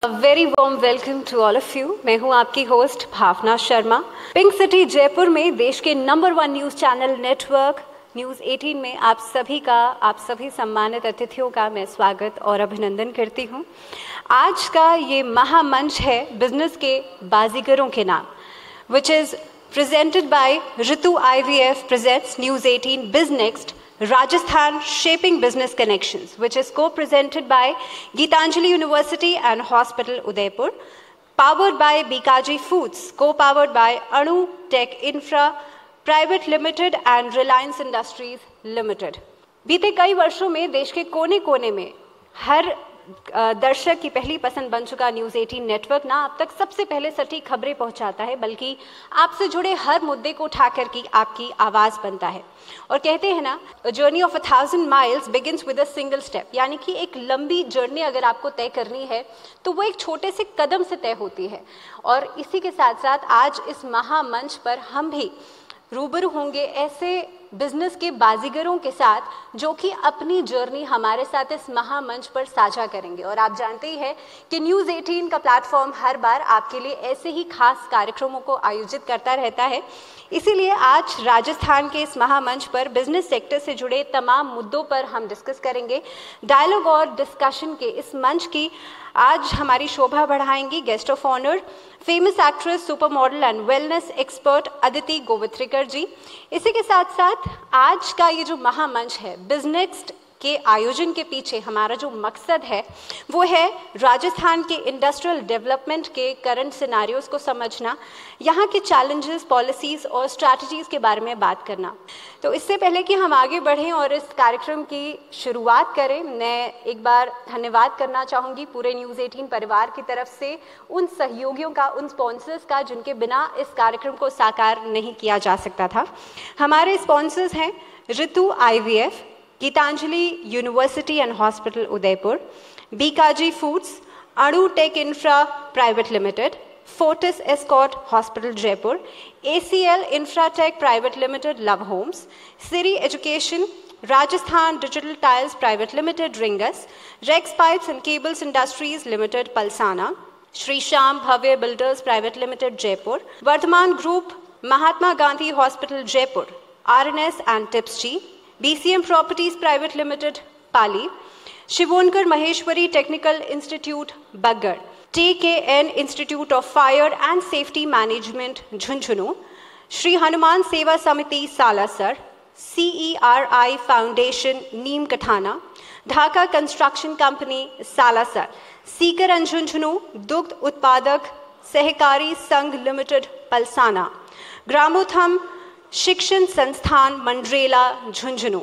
Very warm welcome to all of you. मैं हूं आपकी host Bhavna Sharma. Pink city Jaipur में देश के number 1 news channel network news 18 में आप सभी सम्मानित अतिथियों का मैं स्वागत और अभिनंदन करती हूं। आज का ये महामंच है बिजनेस के बाजीगरों के नाम, which is presented by Ritu IVF presents News 18 BizNext Rajasthan Shaping Business Connections, which is co-presented by Geetanjali University and Hospital Udaipur, powered by Bikaji Foods, co-powered by Anu Tech Infra Private Limited and Reliance Industries Limited. बीते कई वर्षों में देश के कोने कोने में हर दर्शक की पहली पसंद बन चुका न्यूज़ 18 नेटवर्क ना अब तक सबसे पहले सटीक खबरें पहुंचाता है, बल्कि आपसे जुड़े हर मुद्दे को उठाकर की आपकी आवाज़ बनता है। और कहते हैं ना, journey of 1000 miles begins with a single step, यानी कि एक लंबी जर्नी अगर आपको तय करनी है तो वो एक छोटे से कदम से तय होती है। और इसी के साथ साथ आज इस महामंच पर हम भी रूबरू होंगे ऐसे बिजनेस के बाजीगरों के साथ जो कि अपनी जर्नी हमारे साथ इस महामंच पर साझा करेंगे। और आप जानते ही हैं कि न्यूज़ 18 का प्लेटफॉर्म हर बार आपके लिए ऐसे ही खास कार्यक्रमों को आयोजित करता रहता है। इसीलिए आज राजस्थान के इस महामंच पर बिजनेस सेक्टर से जुड़े तमाम मुद्दों पर हम डिस्कस करेंगे। डायलॉग और डिस्कशन के इस मंच की आज हमारी शोभा बढ़ाएंगी guest of honour famous actress, supermodel and wellness expert Aditi Gowitrikar ji. इसी के साथ साथ आज का ये जो महामंच है बिजनेक्स्ट के आयोजन के पीछे हमारा जो मकसद है वो है राजस्थान के इंडस्ट्रियल डेवलपमेंट के करंट सिनारियोज को समझना, यहाँ के चैलेंजेस, पॉलिसीज और स्ट्रैटेजीज के बारे में बात करना। तो इससे पहले कि हम आगे बढ़ें और इस कार्यक्रम की शुरुआत करें, मैं एक बार धन्यवाद करना चाहूँगी पूरे न्यूज़ 18 परिवार की तरफ से उन सहयोगियों का, उन स्पॉन्सर्स का जिनके बिना इस कार्यक्रम को साकार नहीं किया जा सकता था। हमारे स्पॉन्सर्स हैं Ritu IVF, Geetanjali university and hospital Udaipur, Bikaji foods, Anu tech infra private limited, Fortis Escort hospital Jaipur, ACL infratech private limited love Homes, Siri education, Rajasthan digital tiles private limited Ringas, Rex pipes and cables industries limited Palsana, Shri Shyam Bhavya builders private limited Jaipur, Vardhman group, Mahatma Gandhi hospital Jaipur, RNS and Tips G, BCM properties private limited Pali, Shivonkar Maheshwari technical institute Baggad, TKN institute of fire and safety management Jhunjhunu, Shri Hanuman सेवा समिति Salasar, CERI foundation Neem Kathana, Dhaka construction company Salasar, Sikar and Jhunjhunu दुग्ध उत्पादक सहकारी संघ limited Palsana, Gramotham शिक्षण संस्थान Mandrela Jhunjhunu,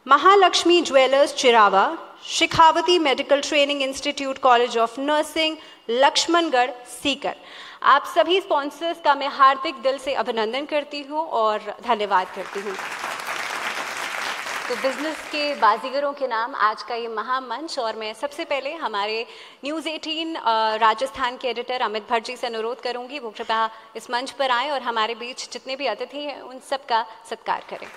Mahalaxmi jewellers Chirawa, Shekhawati medical training institute college of nursing Laxmangarh Sikar. आप सभी स्पॉन्सर्स का मैं हार्दिक दिल से अभिनंदन करती हूँ और धन्यवाद करती हूँ। तो बिजनेस के बाजीगरों के नाम आज का ये महामंच, और मैं सबसे पहले हमारे न्यूज़ 18 राजस्थान के एडिटर अमित भट्ट जी से अनुरोध करूंगी वो कृपया इस मंच पर आएं और हमारे बीच जितने भी अतिथि हैं उन सब का सत्कार करें।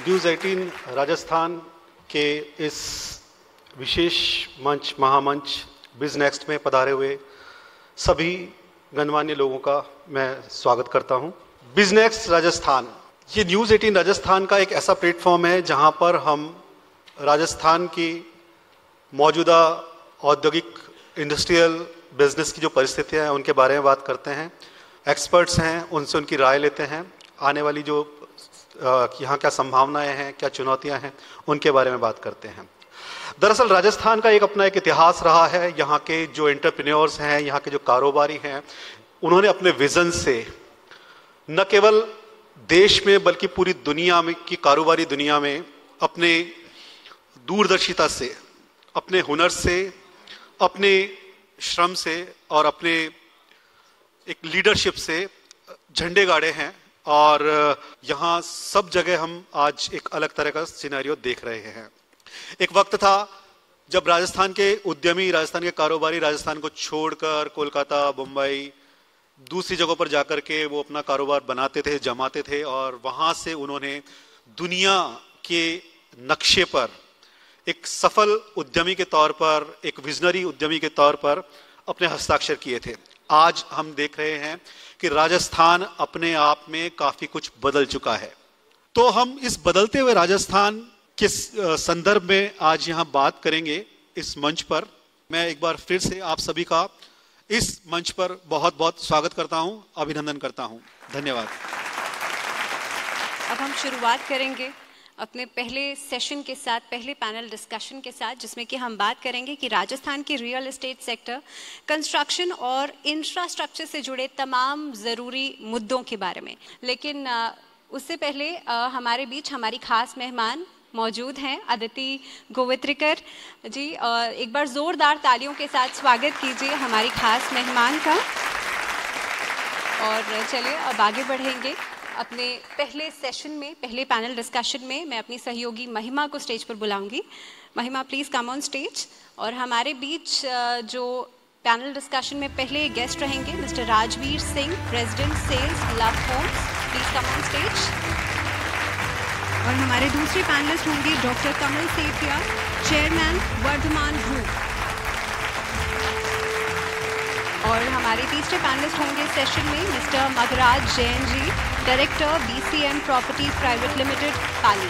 न्यूज़ 18 राजस्थान के इस विशेष मंच, महामंच बिजनेक्स्ट में पधारे हुए सभी गणमान्य लोगों का मैं स्वागत करता हूं। बिजनेक्स्ट राजस्थान, ये न्यूज़ 18 राजस्थान का एक ऐसा प्लेटफॉर्म है जहां पर हम राजस्थान की मौजूदा औद्योगिक इंडस्ट्रियल बिजनेस की जो परिस्थितियां हैं उनके बारे में बात करते हैं, एक्सपर्ट्स हैं उनसे उनकी राय लेते हैं, आने वाली जो यहाँ क्या संभावनाएं हैं, क्या चुनौतियां हैं, उनके बारे में बात करते हैं। दरअसल राजस्थान का एक अपना एक इतिहास रहा है। यहाँ के जो एंटरप्रेन्योर्स हैं, यहाँ के जो कारोबारी हैं, उन्होंने अपने विजन से न केवल देश में बल्कि पूरी दुनिया में की कारोबारी दुनिया में अपने दूरदर्शिता से, अपने हुनर से, अपने श्रम से और अपने एक लीडरशिप से झंडे गाड़े हैं। और यहाँ सब जगह हम आज एक अलग तरह का सिनेरियो देख रहे हैं। एक वक्त था जब राजस्थान के उद्यमी, राजस्थान के कारोबारी राजस्थान को छोड़कर कोलकाता, मुंबई, दूसरी जगहों पर जाकर के वो अपना कारोबार बनाते थे, जमाते थे और वहां से उन्होंने दुनिया के नक्शे पर एक सफल उद्यमी के तौर पर, एक विजनरी उद्यमी के तौर पर अपने हस्ताक्षर किए थे। आज हम देख रहे हैं कि राजस्थान अपने आप में काफी कुछ बदल चुका है। तो हम इस बदलते हुए राजस्थान के संदर्भ में आज यहां बात करेंगे इस मंच पर। मैं एक बार फिर से आप सभी का इस मंच पर बहुत बहुत स्वागत करता हूं, अभिनंदन करता हूं। धन्यवाद। अब हम शुरुआत करेंगे अपने पहले सेशन के साथ, पहले पैनल डिस्कशन के साथ, जिसमें कि हम बात करेंगे कि राजस्थान के रियल एस्टेट सेक्टर, कंस्ट्रक्शन और इंफ्रास्ट्रक्चर से जुड़े तमाम ज़रूरी मुद्दों के बारे में। लेकिन उससे पहले हमारे बीच हमारी खास मेहमान मौजूद हैं, अदिति गोवित्रिकर जी। और एक बार ज़ोरदार तालियों के साथ स्वागत कीजिए हमारी खास मेहमान का। और चलिए अब आगे बढ़ेंगे अपने पहले सेशन में, पहले पैनल डिस्कशन में। मैं अपनी सहयोगी महिमा को स्टेज पर बुलाऊंगी। महिमा, प्लीज़ कम ऑन स्टेज। और हमारे बीच जो पैनल डिस्कशन में पहले गेस्ट रहेंगे, mister Rajveer Singh, president sales, Love Homes, please come on stage. और हमारे दूसरे पैनलिस्ट होंगे doctor Kamal Sethia, chairman Vardhman group. और हमारे तीसरे पैनलिस्ट होंगे सेशन में mister Magraj Jain ji, director BCM properties private limited, Pali.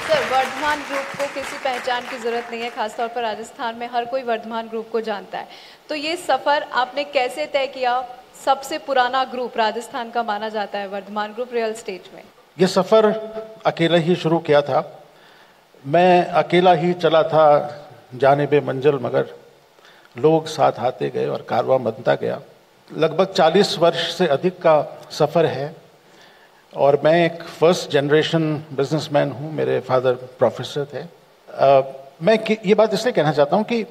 Sir, Vardhman group को किसी पहचान की ज़रूरत नहीं है, खासतौर पर राजस्थान में हर कोई वर्धमान ग्रुप को जानता है। तो ये सफ़र आपने कैसे तय किया? सबसे पुराना ग्रुप राजस्थान का माना जाता है वर्धमान ग्रुप रियल एस्टेट में। ये सफ़र अकेला ही शुरू किया था। मैं अकेला ही चला था जानिबे मंजिल, मगर लोग साथ आते गए और कारवां बनता गया। लगभग 40 वर्ष से अधिक का सफ़र है और मैं एक फर्स्ट जनरेशन बिजनेसमैन हूँ। मेरे फादर प्रोफेसर थे। मैं ये बात इसलिए कहना चाहता हूँ कि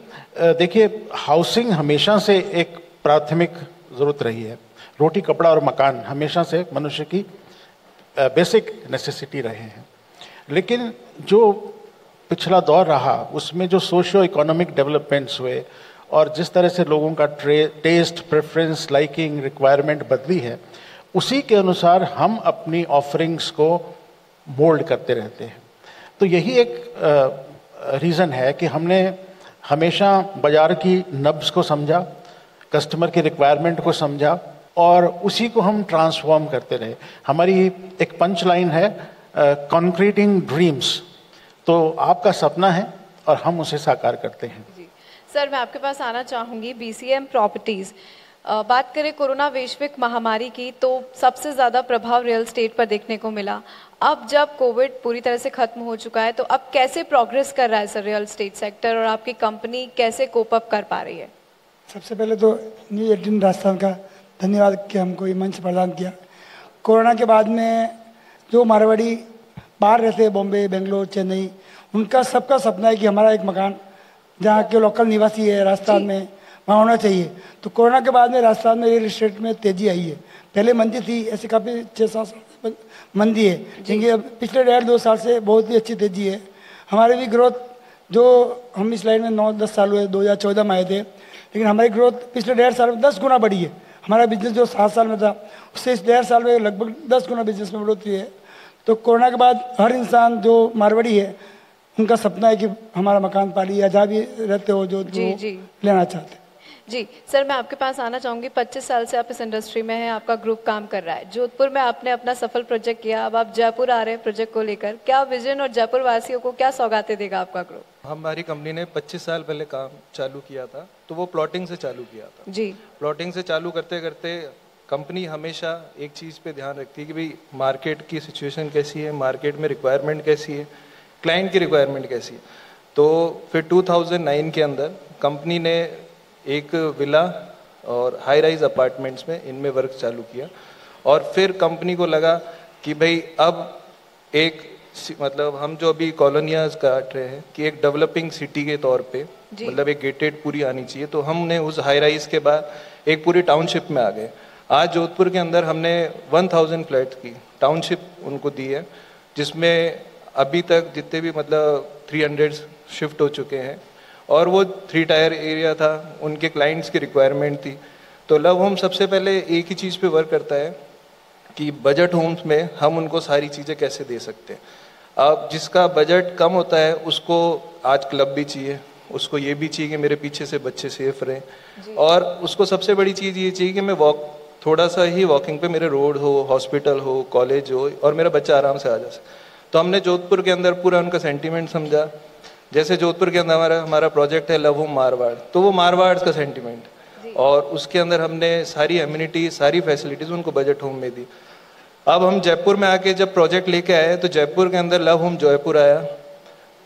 देखिए, हाउसिंग हमेशा से एक प्राथमिक ज़रूरत रही है। रोटी, कपड़ा और मकान हमेशा से मनुष्य की बेसिक नेसेसिटी रहे हैं। लेकिन जो पिछला दौर रहा, उसमें जो सोशियो इकोनॉमिक डेवलपमेंट्स हुए और जिस तरह से लोगों का टेस्ट, प्रेफरेंस, लाइकिंग, रिक्वायरमेंट बदली है, उसी के अनुसार हम अपनी ऑफरिंग्स को मोल्ड करते रहते हैं। तो यही एक रीज़न है कि हमने हमेशा बाज़ार की नब्ज़ को समझा, कस्टमर की रिक्वायरमेंट को समझा और उसी को हम ट्रांसफॉर्म करते रहे। हमारी एक पंच लाइन है, कॉन्क्रीटिंग ड्रीम्स। तो आपका सपना है और हम उसे साकार करते हैं। जी सर, मैं आपके पास आना चाहूँगी। BCM प्रॉपर्टीज़, बात करें कोरोना वैश्विक महामारी की, तो सबसे ज़्यादा प्रभाव रियल एस्टेट पर देखने को मिला। अब जब कोविड पूरी तरह से ख़त्म हो चुका है, तो अब कैसे प्रोग्रेस कर रहा है सर रियल एस्टेट सेक्टर और आपकी कंपनी कैसे कोप अप कर पा रही है? सबसे पहले तो न्यूज़ 18 राजस्थान का धन्यवाद कि हमको ये मंच प्रदान किया। कोरोना के बाद में जो मारवाड़ी बाहर रहते हैं, बॉम्बे, बेंगलोर, चेन्नई, उनका सबका सपना है कि हमारा एक मकान जहाँ के लोकल निवासी है राजस्थान में, वहाँ होना चाहिए। तो कोरोना के बाद में राजस्थान में रियल एस्टेट में तेज़ी आई है। पहले मंदी थी, ऐसे काफ़ी 6-7 साल मंदी है, लेकिन पिछले 1.5-2 साल से बहुत ही अच्छी तेज़ी है। हमारे भी ग्रोथ, जो हम इस लाइन में 9-10 साल हुए, 2014 में आए थे, लेकिन हमारी ग्रोथ पिछले 1.5 साल में 10 गुना बढ़ी है। हमारा बिजनेस जो 7 साल में था, उससे इस 1.5 साल में लगभग 10 गुना बिजनेस में बढ़ोतरी है। तो कोरोना के बाद हर इंसान जो मारवाड़ी है, उनका सपना है कि हमारा मकान पाली या जहाँ भी रहते हो जो लेना चाहते हैं। जी सर, मैं आपके पास आना चाहूँगी। 25 साल से आप इस इंडस्ट्री में हैं, आपका ग्रुप काम कर रहा है। जोधपुर में आपने अपना सफल प्रोजेक्ट किया, अब आप जयपुर आ रहे हैं प्रोजेक्ट को लेकर। क्या विजन और जयपुर वासियों को क्या सौगातें देगा आपका ग्रुप? हमारी कंपनी ने 25 साल पहले काम चालू किया था, तो वो प्लॉटिंग से चालू किया था। जी, प्लॉटिंग से चालू करते करते कंपनी हमेशा एक चीज़ पे ध्यान रखती है कि भाई मार्केट की सिचुएशन कैसी है, मार्केट में रिक्वायरमेंट कैसी है, क्लाइंट की रिक्वायरमेंट कैसी है। तो फिर 2009 के अंदर कंपनी ने एक विला और हाई राइज अपार्टमेंट्स में इनमें वर्क चालू किया। और फिर कंपनी को लगा कि भाई अब एक मतलब हम जो अभी कॉलोनियाज काट रहे हैं कि एक डेवलपिंग सिटी के तौर पे मतलब एक गेटेड पूरी आनी चाहिए। तो हमने उस हाई राइज के बाद एक पूरी टाउनशिप में आ गए। आज जोधपुर के अंदर हमने 1000 फ्लैट्स की टाउनशिप उनको दी है, जिसमें अभी तक जितने भी मतलब 300 शिफ्ट हो चुके हैं। और वो 3 टायर एरिया था, उनके क्लाइंट्स की रिक्वायरमेंट थी। तो लव होम सबसे पहले एक ही चीज़ पे वर्क करता है कि बजट होम्स में हम उनको सारी चीज़ें कैसे दे सकते हैं। अब जिसका बजट कम होता है उसको आज क्लब भी चाहिए, उसको ये भी चाहिए कि मेरे पीछे से बच्चे सेफ रहें, और उसको सबसे बड़ी चीज़ ये चाहिए कि मैं थोड़ा सा ही वॉकिंग पे मेरे रोड हो, हॉस्पिटल हो, कॉलेज हो, और मेरा बच्चा आराम से आ जा सके। तो हमने जोधपुर के अंदर पूरा उनका सेंटीमेंट समझा। जैसे जोधपुर के अंदर हमारा प्रोजेक्ट है लव होम मारवाड़, तो वो मारवाड़ का सेंटीमेंट, और उसके अंदर हमने सारी एम्यूनिटी, सारी फैसिलिटीज़ उनको बजट होम में दी। अब हम जयपुर में आके जब प्रोजेक्ट लेके आए तो जयपुर के अंदर लव होम जयपुर आया।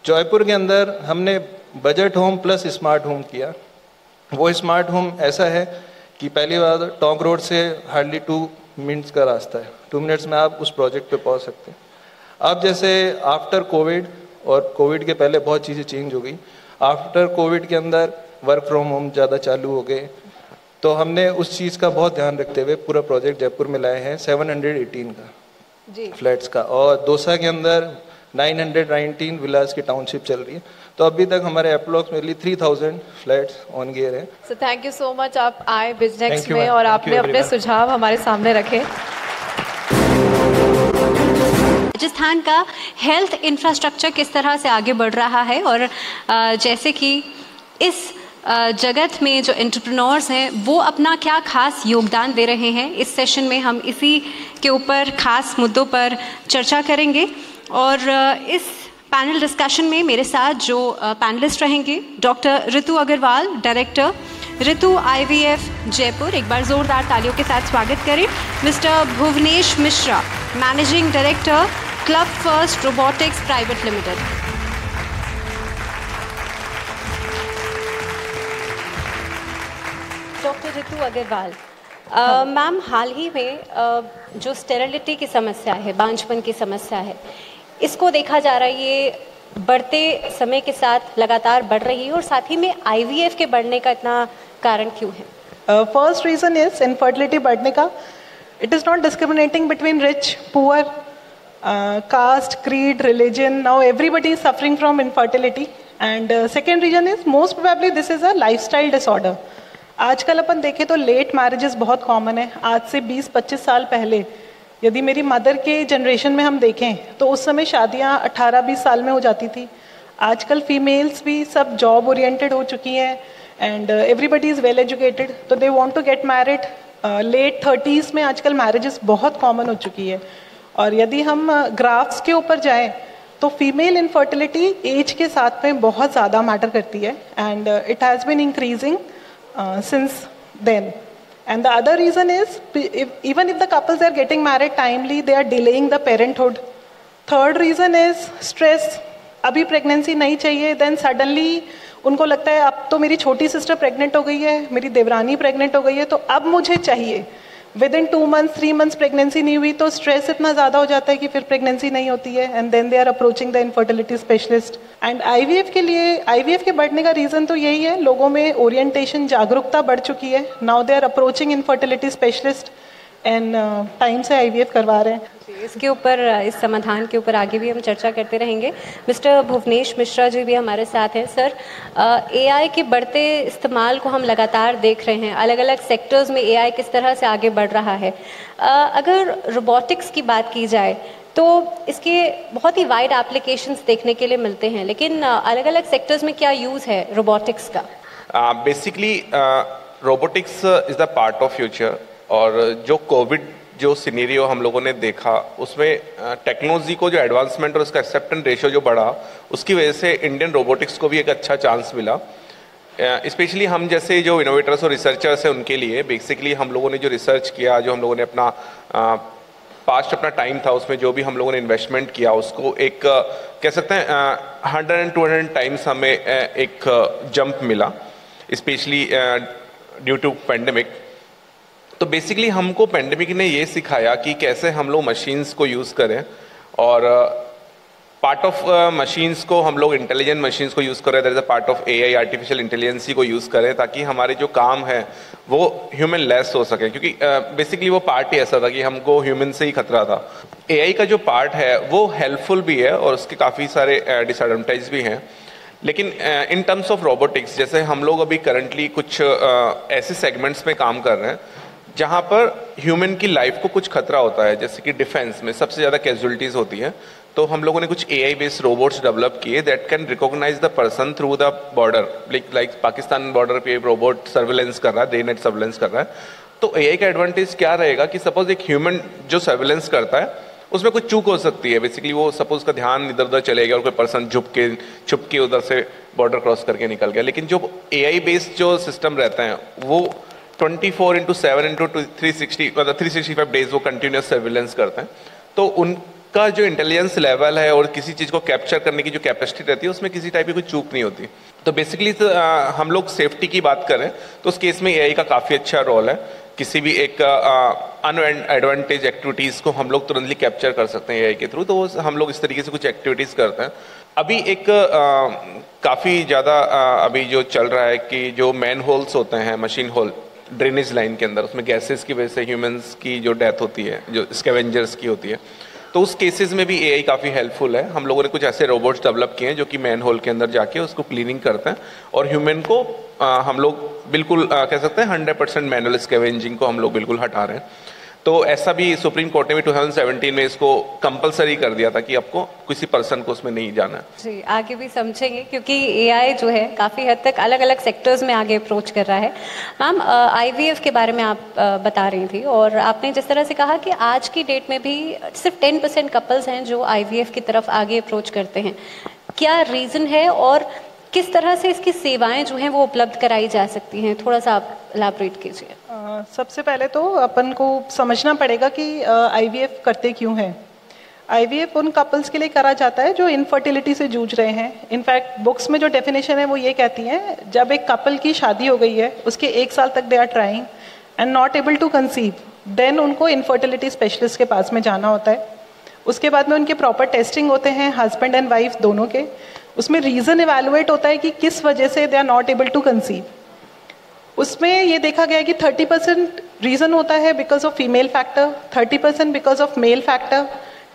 जयपुर के अंदर हमने budget home plus smart home किया। वो स्मार्ट होम ऐसा है कि पहली बार टोंक रोड से हार्डली 2 मिनट्स का रास्ता है, 2 मिनट्स में आप उस प्रोजेक्ट पे पहुंच सकते हैं। अब जैसे आफ्टर कोविड, और कोविड के पहले बहुत चीज़ें चेंज हो गई, आफ्टर कोविड के अंदर वर्क फ्रॉम होम ज़्यादा चालू हो गए, तो हमने उस चीज़ का बहुत ध्यान रखते हुए पूरा प्रोजेक्ट जयपुर में लाए हैं 718 का फ्लैट्स का, और दौसा के अंदर 919 विलास की टाउनशिप चल रही है। तो अभी तक हमारे अप्रोक्सीमेटली 3000 फ्लैट्स ऑन गियर हैं। So thank you so much, आप आए बिजनेस में और आपने अपने सुझाव हमारे सामने रखे। राजस्थान का हेल्थ इंफ्रास्ट्रक्चर किस तरह से आगे बढ़ रहा है, और जैसे कि इस जगत में जो एंटरप्रेन्योर्स हैं वो अपना क्या खास योगदान दे रहे हैं, इस सेशन में हम इसी के ऊपर खास मुद्दों पर चर्चा करेंगे। और इस पैनल डिस्कशन में मेरे साथ जो पैनलिस्ट रहेंगे, doctor Ritu Agarwal, director Ritu IVF Jaipur, एक बार जोरदार तालियों के साथ स्वागत करें। Mister Bhuvnesh Mishra, managing director club first robotics private limited. Doctor Ritu Agarwal, ma'am, हाल ही में जो स्टेरिलिटी की समस्या है, बांझपन की समस्या है, इसको देखा जा रहा है ये बढ़ते समय के साथ लगातार बढ़ रही है, और साथ ही में IVF के बढ़ने का इतना कारण क्यों है? फर्स्ट रीजन इज इनफर्टिलिटी बढ़ने का। It is not discriminating between rich poor, caste, creed, religion. Now everybody is suffering from infertility. And second reason is most probably this is a lifestyle disorder. आजकल अपन देखें तो late marriages बहुत common है। आज से 20-25 साल पहले यदि मेरी मदर के जनरेशन में हम देखें तो उस समय शादियां 18-20 साल में हो जाती थी। आजकल फीमेल्स भी सब जॉब ओरिएंटेड हो चुकी हैं, and everybody is well educated, तो they want to get married. Late 30s में आजकल मैरिजेस बहुत कॉमन हो चुकी है। और यदि हम ग्राफ्स के ऊपर जाएं तो फीमेल इनफर्टिलिटी एज के साथ में बहुत ज़्यादा मैटर करती है, and it has been increasing since then. And the other reason is even if the couples are getting married timely, they are delaying the parenthood. Third reason is stress. अभी pregnancy नहीं चाहिए, then suddenly उनको लगता है अब तो मेरी छोटी सिस्टर प्रेग्नेंट हो गई है, मेरी देवरानी प्रेग्नेंट हो गई है, तो अब मुझे चाहिए। With in 2 months 3 months pregnancy नहीं हुई तो स्ट्रेस इतना ज़्यादा हो जाता है कि फिर प्रेगनेंसी नहीं होती है, and then they are approaching the infertility specialist. And IVF के लिए, IVF के बढ़ने का रीज़न तो यही है, लोगों में ओरिएंटेशन, जागरूकता बढ़ चुकी है। Now they are approaching infertility specialist and time से IVF करवा रहे हैं। इसके ऊपर, इस समाधान के ऊपर आगे भी हम चर्चा करते रहेंगे। मिस्टर भुवनेश मिश्रा जी भी हमारे साथ हैं। सर, AI के बढ़ते इस्तेमाल को हम लगातार देख रहे हैं, अलग अलग सेक्टर्स में AI किस तरह से आगे बढ़ रहा है। अगर रोबोटिक्स की बात की जाए तो इसके बहुत ही वाइड एप्लीकेशंस देखने के लिए मिलते हैं, लेकिन अलग अलग सेक्टर्स में क्या यूज़ है रोबोटिक्स का? Basically robotics is the part of future, और जो कोविड जो सिनेरियो हम लोगों ने देखा उसमें टेक्नोलॉजी को जो एडवांसमेंट और उसका एक्सेप्टेंस रेशियो जो बढ़ा, उसकी वजह से इंडियन रोबोटिक्स को भी एक अच्छा चांस मिला। स्पेशली हम जैसे जो इनोवेटर्स और रिसर्चर्स हैं उनके लिए बेसिकली हम लोगों ने जो रिसर्च किया, जो हम लोगों ने अपना पास्ट अपना टाइम था उसमें जो भी हम लोगों ने इन्वेस्टमेंट किया, उसको एक कह सकते हैं 100-200 टाइम्स हमें एक जंप मिला, स्पेशली ड्यू टू पेंडेमिक। तो बेसिकली हमको पेंडेमिक ने ये सिखाया कि कैसे हम लोग मशीन्स को यूज़ करें, और पार्ट ऑफ मशीन्स को हम लोग इंटेलिजेंट मशीन्स को यूज़ करें, that is a part of AI, artificial intelligence को यूज़ करें, ताकि हमारे जो काम है वो ह्यूमन लेस हो सके। क्योंकि बेसिकली वो पार्ट ही ऐसा था कि हमको ह्यूमन से ही खतरा था। AI का जो पार्ट है वो हेल्पफुल भी है और उसके काफ़ी सारे डिसएडवांटेज भी हैं, लेकिन इन टर्म्स ऑफ रोबोटिक्स जैसे हम लोग अभी करंटली कुछ ऐसे सेगमेंट्स में काम कर रहे हैं जहाँ पर ह्यूमन की लाइफ को कुछ खतरा होता है, जैसे कि डिफेंस में सबसे ज़्यादा कैजुअलिटीज़ होती हैं, तो हम लोगों ने कुछ AI बेस्ड रोबोट्स डेवलप किए that can recognise the person through the border, like Pakistan border पे रोबोट सर्विलेंस कर रहा है, डे नेट सर्विलेंस कर रहा है। तो AI का एडवांटेज क्या रहेगा कि सपोज एक ह्यूमन जो सर्विलेंस करता है उसमें कुछ चूक हो सकती है, बेसिकली वो सपोज का ध्यान इधर उधर चले गया और कोई पर्सन छुप के उधर से बॉर्डर क्रॉस करके निकल गया। लेकिन जो AI बेस्ड जो सिस्टम रहता है वो 24/7/360 मतलब 365 डेज वो कंटिन्यूस सर्विलेंस करते हैं। तो उनका जो इंटेलिजेंस लेवल है और किसी चीज़ को कैप्चर करने की जो कैपेसिटी रहती है उसमें किसी टाइप की कोई चूक नहीं होती। तो बेसिकली हम लोग सेफ्टी की बात करें तो उस केस में AI का काफ़ी अच्छा रोल है। किसी भी एक अनएडवांटेज एक्टिविटीज़ को हम लोग तुरंतली कैप्चर कर सकते हैं AI के थ्रू, तो वो हम लोग इस तरीके से कुछ एक्टिविटीज़ करते हैं। अभी एक काफ़ी ज़्यादा अभी जो चल रहा है कि जो मैन होल्स होते हैं, मशीन होल ड्रेनेज लाइन के अंदर, उसमें गैसेस की वजह से ह्यूमंस की जो डेथ होती है, जो स्कैवेंजर्स की होती है, तो उस केसेस में भी AI काफ़ी हेल्पफुल है। हम लोगों ने कुछ ऐसे रोबोट्स डेवलप किए हैं जो कि मैन होल के अंदर जाके उसको क्लीनिंग करते हैं और ह्यूमन को हम लोग बिल्कुल कह सकते हैं 100% मैनुअल स्कैवेंजिंग को हम लोग बिल्कुल हटा रहे हैं। तो ऐसा भी सुप्रीम कोर्ट ने भी 2017 में इसको कंपलसरी कर दिया था कि आपको किसी पर्सन को उसमें नहीं जाना है। जी, आगे भी समझेंगे क्योंकि AI जो है काफ़ी हद तक अलग अलग सेक्टर्स में आगे अप्रोच कर रहा है। मैम, IVF के बारे में आप बता रही थी और आपने जिस तरह से कहा कि आज की डेट में भी सिर्फ 10% कपल्स हैं जो IVF की तरफ आगे अप्रोच करते हैं, क्या रीज़न है और किस तरह से इसकी सेवाएं जो हैं वो उपलब्ध कराई जा सकती हैं, थोड़ा सा आप एलैबोरेट कीजिए। सबसे पहले तो अपन को समझना पड़ेगा कि IVF करते क्यों हैं। IVF उन कपल्स के लिए करा जाता है जो इनफर्टिलिटी से जूझ रहे हैं। इनफैक्ट बुक्स में जो डेफिनेशन है वो ये कहती है, जब एक कपल की शादी हो गई है, उसके 1 साल तक they are trying and not able to conceive, then उनको इनफर्टिलिटी स्पेशलिस्ट के पास में जाना होता है। उसके बाद में उनके प्रॉपर टेस्टिंग होते हैं, हस्बैंड एंड वाइफ दोनों के। उसमें रीज़न इवैल्यूएट होता है कि किस वजह से they are not able to conceive. उसमें ये देखा गया है कि 30% रीज़न होता है because of female factor, 30% because of male factor,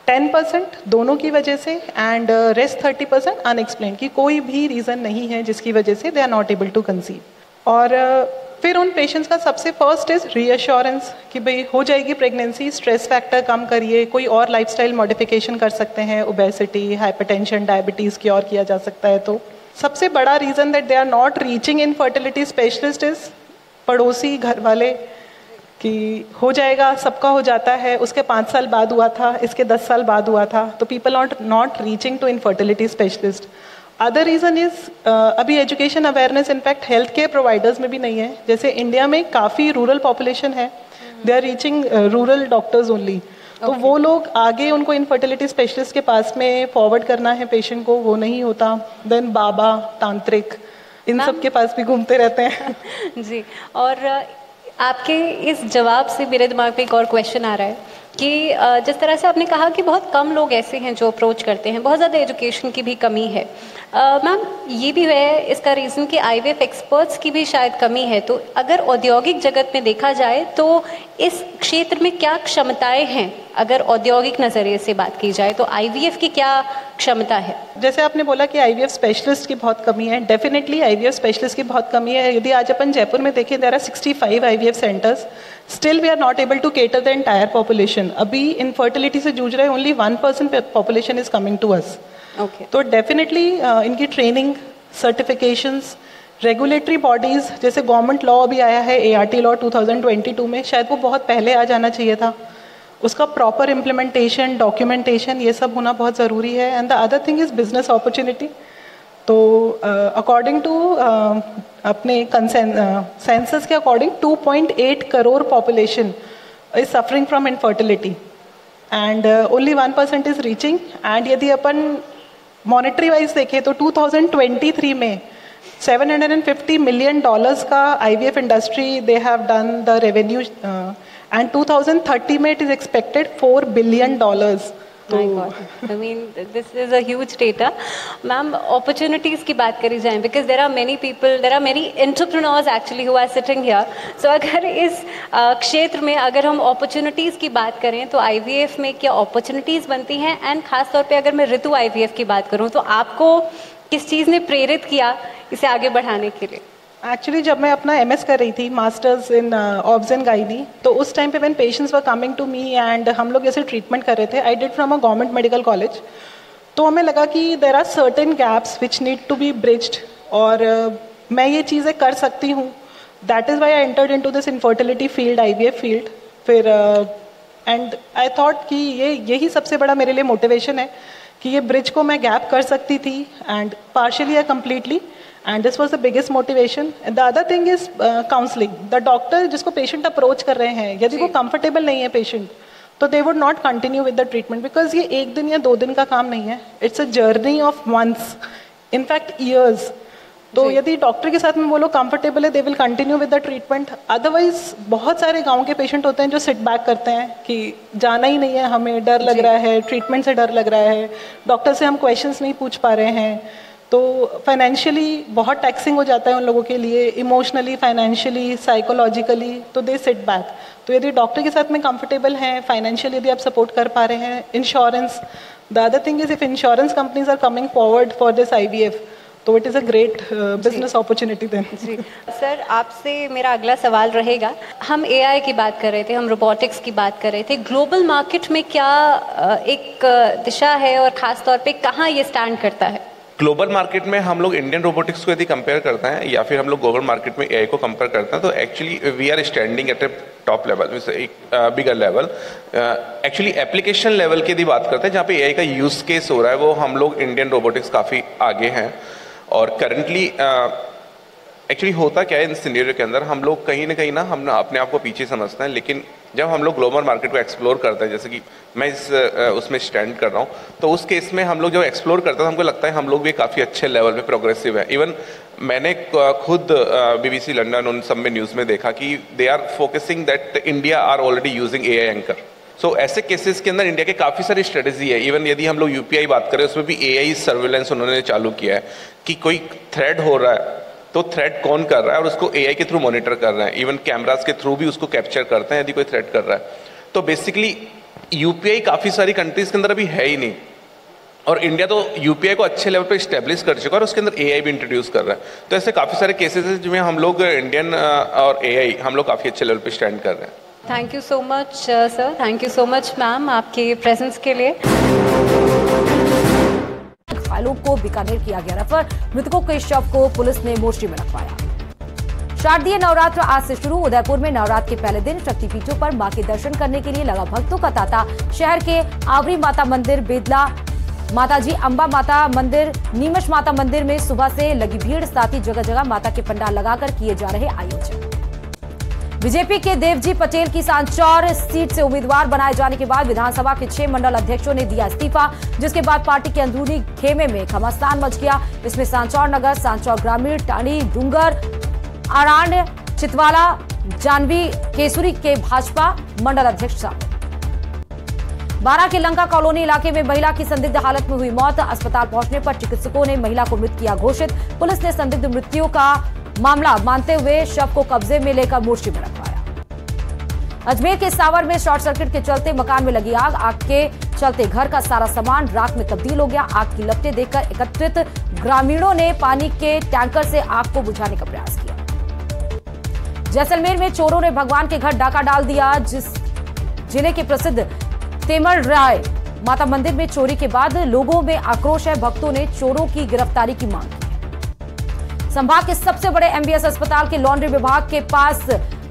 10% दोनों की वजह से एंड रेस्ट 30% अनएक्सप्लेन, कि कोई भी रीज़न नहीं है जिसकी वजह से they are not able to conceive. और फिर उन पेशेंट्स का सबसे फर्स्ट इज रीअश्योरेंस कि भाई हो जाएगी प्रेगनेंसी, स्ट्रेस फैक्टर कम करिए, कोई और लाइफस्टाइल मॉडिफिकेशन कर सकते हैं, ओबेसिटी, हाइपरटेंशन, डायबिटीज़ क्योर किया जा सकता है। तो सबसे बड़ा reason that they are not reaching infertility specialist is पड़ोसी, घर वाले, कि हो जाएगा, सबका हो जाता है, उसके 5 साल बाद हुआ था, इसके 10 साल बाद हुआ था, तो people are not reaching to infertility specialist. Other reason is अभी education awareness in fact health care providers में भी नहीं है। जैसे इंडिया में काफ़ी रूरल पॉपुलेशन है, they are reaching rural doctors only, तो वो लोग आगे उनको इनफर्टिलिटी स्पेशलिस्ट के पास में फॉरवर्ड करना है पेशेंट को, वो नहीं होता। देन बाबा, तांत्रिक, इन सब के पास भी घूमते रहते हैं। जी, और आपके इस जवाब से मेरे दिमाग में एक और क्वेश्चन आ रहा है कि जिस तरह से आपने कहा कि बहुत कम लोग ऐसे हैं जो अप्रोच करते हैं, बहुत ज़्यादा एजुकेशन की भी कमी है। मैम, ये भी है इसका रीज़न कि IVF एक्सपर्ट्स की भी शायद कमी है। तो अगर औद्योगिक जगत में देखा जाए तो इस क्षेत्र में क्या क्षमताएं हैं, अगर औद्योगिक नज़रिए से बात की जाए तो IVF की क्या क्षमता है? जैसे आपने बोला कि IVF स्पेशलिस्ट की बहुत कमी है, डेफिनेटली IVF स्पेशलिस्ट की बहुत कमी है। यदि आज अपन जयपुर में देखें, there are 65 IVF centres, still we are not able to cater the entire population. अभी इनफर्टिलिटी से जूझ रहे only 1% population is coming to us. तो डेफिनेटली इनकी ट्रेनिंग, सर्टिफिकेशंस, रेगुलेटरी बॉडीज़, जैसे गवर्नमेंट लॉ अभी आया है ART लॉ 2022 में, शायद वो बहुत पहले आ जाना चाहिए था। उसका प्रॉपर इम्प्लीमेंटेशन, डॉक्यूमेंटेशन, ये सब होना बहुत ज़रूरी है। And the other thing is business opportunity. तो अकॉर्डिंग टू अपने सेंसस के according 2.8 crore population is suffering from infertility and only 1% is reaching. And यदि अपन मॉनेटरी वाइज देखें तो 2023 में $750 million का IVF industry they have done the revenue, and 2030 में it is expected $4 billion। My God, I mean this is a huge data. Ma'am, opportunities की बात करी जाए, because there are many people, there are many entrepreneurs actually who are sitting here. So अगर इस क्षेत्र में अगर हम opportunities की बात करें तो IVF में क्या opportunities बनती हैं, and खास तौर पे अगर मैं ऋतु IVF की बात करूं तो आपको किस चीज़ ने प्रेरित किया इसे आगे बढ़ाने के लिए? एक्चुअली जब मैं अपना MS कर रही थी, masters in obs and gynae, तो उस टाइम पे when patients were coming to me and हम लोग जैसे ट्रीटमेंट कर रहे थे, I did from a government medical college, तो हमें लगा कि there are certain gaps which need to be bridged, और मैं ये चीज़ें कर सकती हूँ. That is why I entered into this infertility field, IVF field. फिर एंड आई थॉट कि यही सबसे बड़ा मेरे लिए मोटिवेशन है कि ये ब्रिज को मैं गैप कर सकती थी, एंड पार्शियली या completely, and this was the biggest motivation. The other thing is counselling. The doctor जिसको पेशेंट अप्रोच कर रहे हैं, यदि वो कंफर्टेबल नहीं है पेशेंट, तो they would not continue with the treatment, because ये 1 दिन या 2 दिन का काम नहीं है. It's a journey of months, in fact years. तो यदि डॉक्टर के साथ में वो लोग कंफर्टेबल है, they will continue with the treatment. Otherwise बहुत सारे गांव के पेशेंट होते हैं जो सिट बैक करते हैं कि जाना ही नहीं है, हमें डर लग रहा है, ट्रीटमेंट से डर लग रहा है, डॉक्टर से हम क्वेश्चंस नहीं पूछ पा रहे हैं. तो फाइनेंशियली बहुत टैक्सिंग हो जाता है उन लोगों के लिए, इमोशनली, फाइनेंशियली, साइकोलॉजिकली, तो दे सिट बैक. तो यदि डॉक्टर के साथ में कंफर्टेबल हैं, फाइनेंशियली यदि आप सपोर्ट कर पा रहे हैं, insurance. The other thing is if insurance companies are coming forward for this IVF, तो it is a great business opportunity then. जी सर, आपसे मेरा अगला सवाल रहेगा. हम AI की बात कर रहे थे, हम रोबोटिक्स की बात कर रहे थे. ग्लोबल मार्केट में क्या एक दिशा है और ख़ास तौर पे कहाँ ये स्टैंड करता है? ग्लोबल मार्केट में हम लोग इंडियन रोबोटिक्स को यदि कंपेयर करते हैं या फिर हम लोग ग्लोबल मार्केट में AI को कंपेयर करते हैं, तो actually we are standing at a top level, एक bigger level. Actually application level की यदि बात करते हैं जहाँ पे AI का यूज केस हो रहा है, वो हम लोग इंडियन रोबोटिक्स काफ़ी आगे हैं. और करंटली एक्चुअली होता क्या है इन सिनेरियो के अंदर, हम लोग कहीं ना हम अपने आप को पीछे समझते हैं, लेकिन जब हम लोग ग्लोबल मार्केट को एक्सप्लोर करते हैं, जैसे कि मैं उसमें स्टैंड कर रहा हूँ, तो उस केस में हम लोग जब एक्सप्लोर करते हैं तो हमको लगता है हम लोग भी काफ़ी अच्छे लेवल पे प्रोग्रेसिव है. इवन मैंने खुद BBC लंदन उन सब में न्यूज़ में देखा कि they are focusing that India are already using AI anchor. So ऐसे केसेस के अंदर इंडिया के काफ़ी सारी स्ट्रेटेजी है. इवन यदि हम लोग UPI बात करें, उसमें भी AI सर्विलेंस उन्होंने चालू किया है कि कोई थ्रेड हो रहा है तो थ्रेड कौन कर रहा है, और उसको AI के थ्रू मॉनिटर कर रहे हैं. इवन कैमरास के थ्रू भी उसको कैप्चर करते हैं यदि कोई थ्रेड कर रहा है. तो बेसिकली UPI काफ़ी सारी कंट्रीज के अंदर अभी है ही नहीं, और इंडिया तो UPI को अच्छे लेवल पे इस्टेब्लिश कर चुका है और उसके अंदर AI भी इंट्रोड्यूस कर रहा है. तो ऐसे काफ़ी सारे केसेस हैं जिनमें हम लोग इंडियन और AI हम लोग काफ़ी अच्छे लेवल पे स्टैंड कर रहे हैं. Thank you so much sir, thank you so much ma'am आपके प्रेजेंस के लिए. घायलों को बीकानेर किया गया रेफर, मृतकों के शव को पुलिस ने मोर्चरी में रखवाया. शारदीय नवरात्र आज से शुरू. उदयपुर में नवरात्र के पहले दिन शक्तिपीठों पर मां के दर्शन करने के लिए लगा भक्तों का तांता. शहर के आवरी माता मंदिर, बेदला माताजी अंबा माता मंदिर, नीमच माता मंदिर में सुबह से लगी भीड़. साथ ही जगह जगह माता के पंडाल लगाकर किए जा रहे आयोजन. बीजेपी के देवजी पटेल की सांचौर सीट से उम्मीदवार बनाए जाने के बाद विधानसभा के 6 मंडल अध्यक्षों ने दिया इस्तीफा, जिसके बाद पार्टी के अंदरूनी खेमे में घमासान मच गया. इसमें सांचौर नगर, सांचौर ग्रामीण, टाणी, डूंगर, आराण्य, चितवाला, जानवी, केसुरी के भाजपा मंडल अध्यक्ष शामिल. बारा के लंका कॉलोनी इलाके में महिला की संदिग्ध हालत में हुई मौत. अस्पताल पहुंचने पर चिकित्सकों ने महिला को मृत किया घोषित. पुलिस ने संदिग्ध मृत्यु का मामला मानते हुए शव को कब्जे में लेकर मोर्चे में रखवाया. अजमेर के सावर में शॉर्ट सर्किट के चलते मकान में लगी आग. आग के चलते घर का सारा सामान राख में तब्दील हो गया. आग की लपटें देखकर एकत्रित ग्रामीणों ने पानी के टैंकर से आग को बुझाने का प्रयास किया. जैसलमेर में चोरों ने भगवान के घर डाका डाल दिया. जिले के प्रसिद्ध तेमल राय माता मंदिर में चोरी के बाद लोगों में आक्रोश है. भक्तों ने चोरों की गिरफ्तारी की मांग की. संभाग के सबसे बड़े MBS अस्पताल के लॉन्ड्री विभाग के पास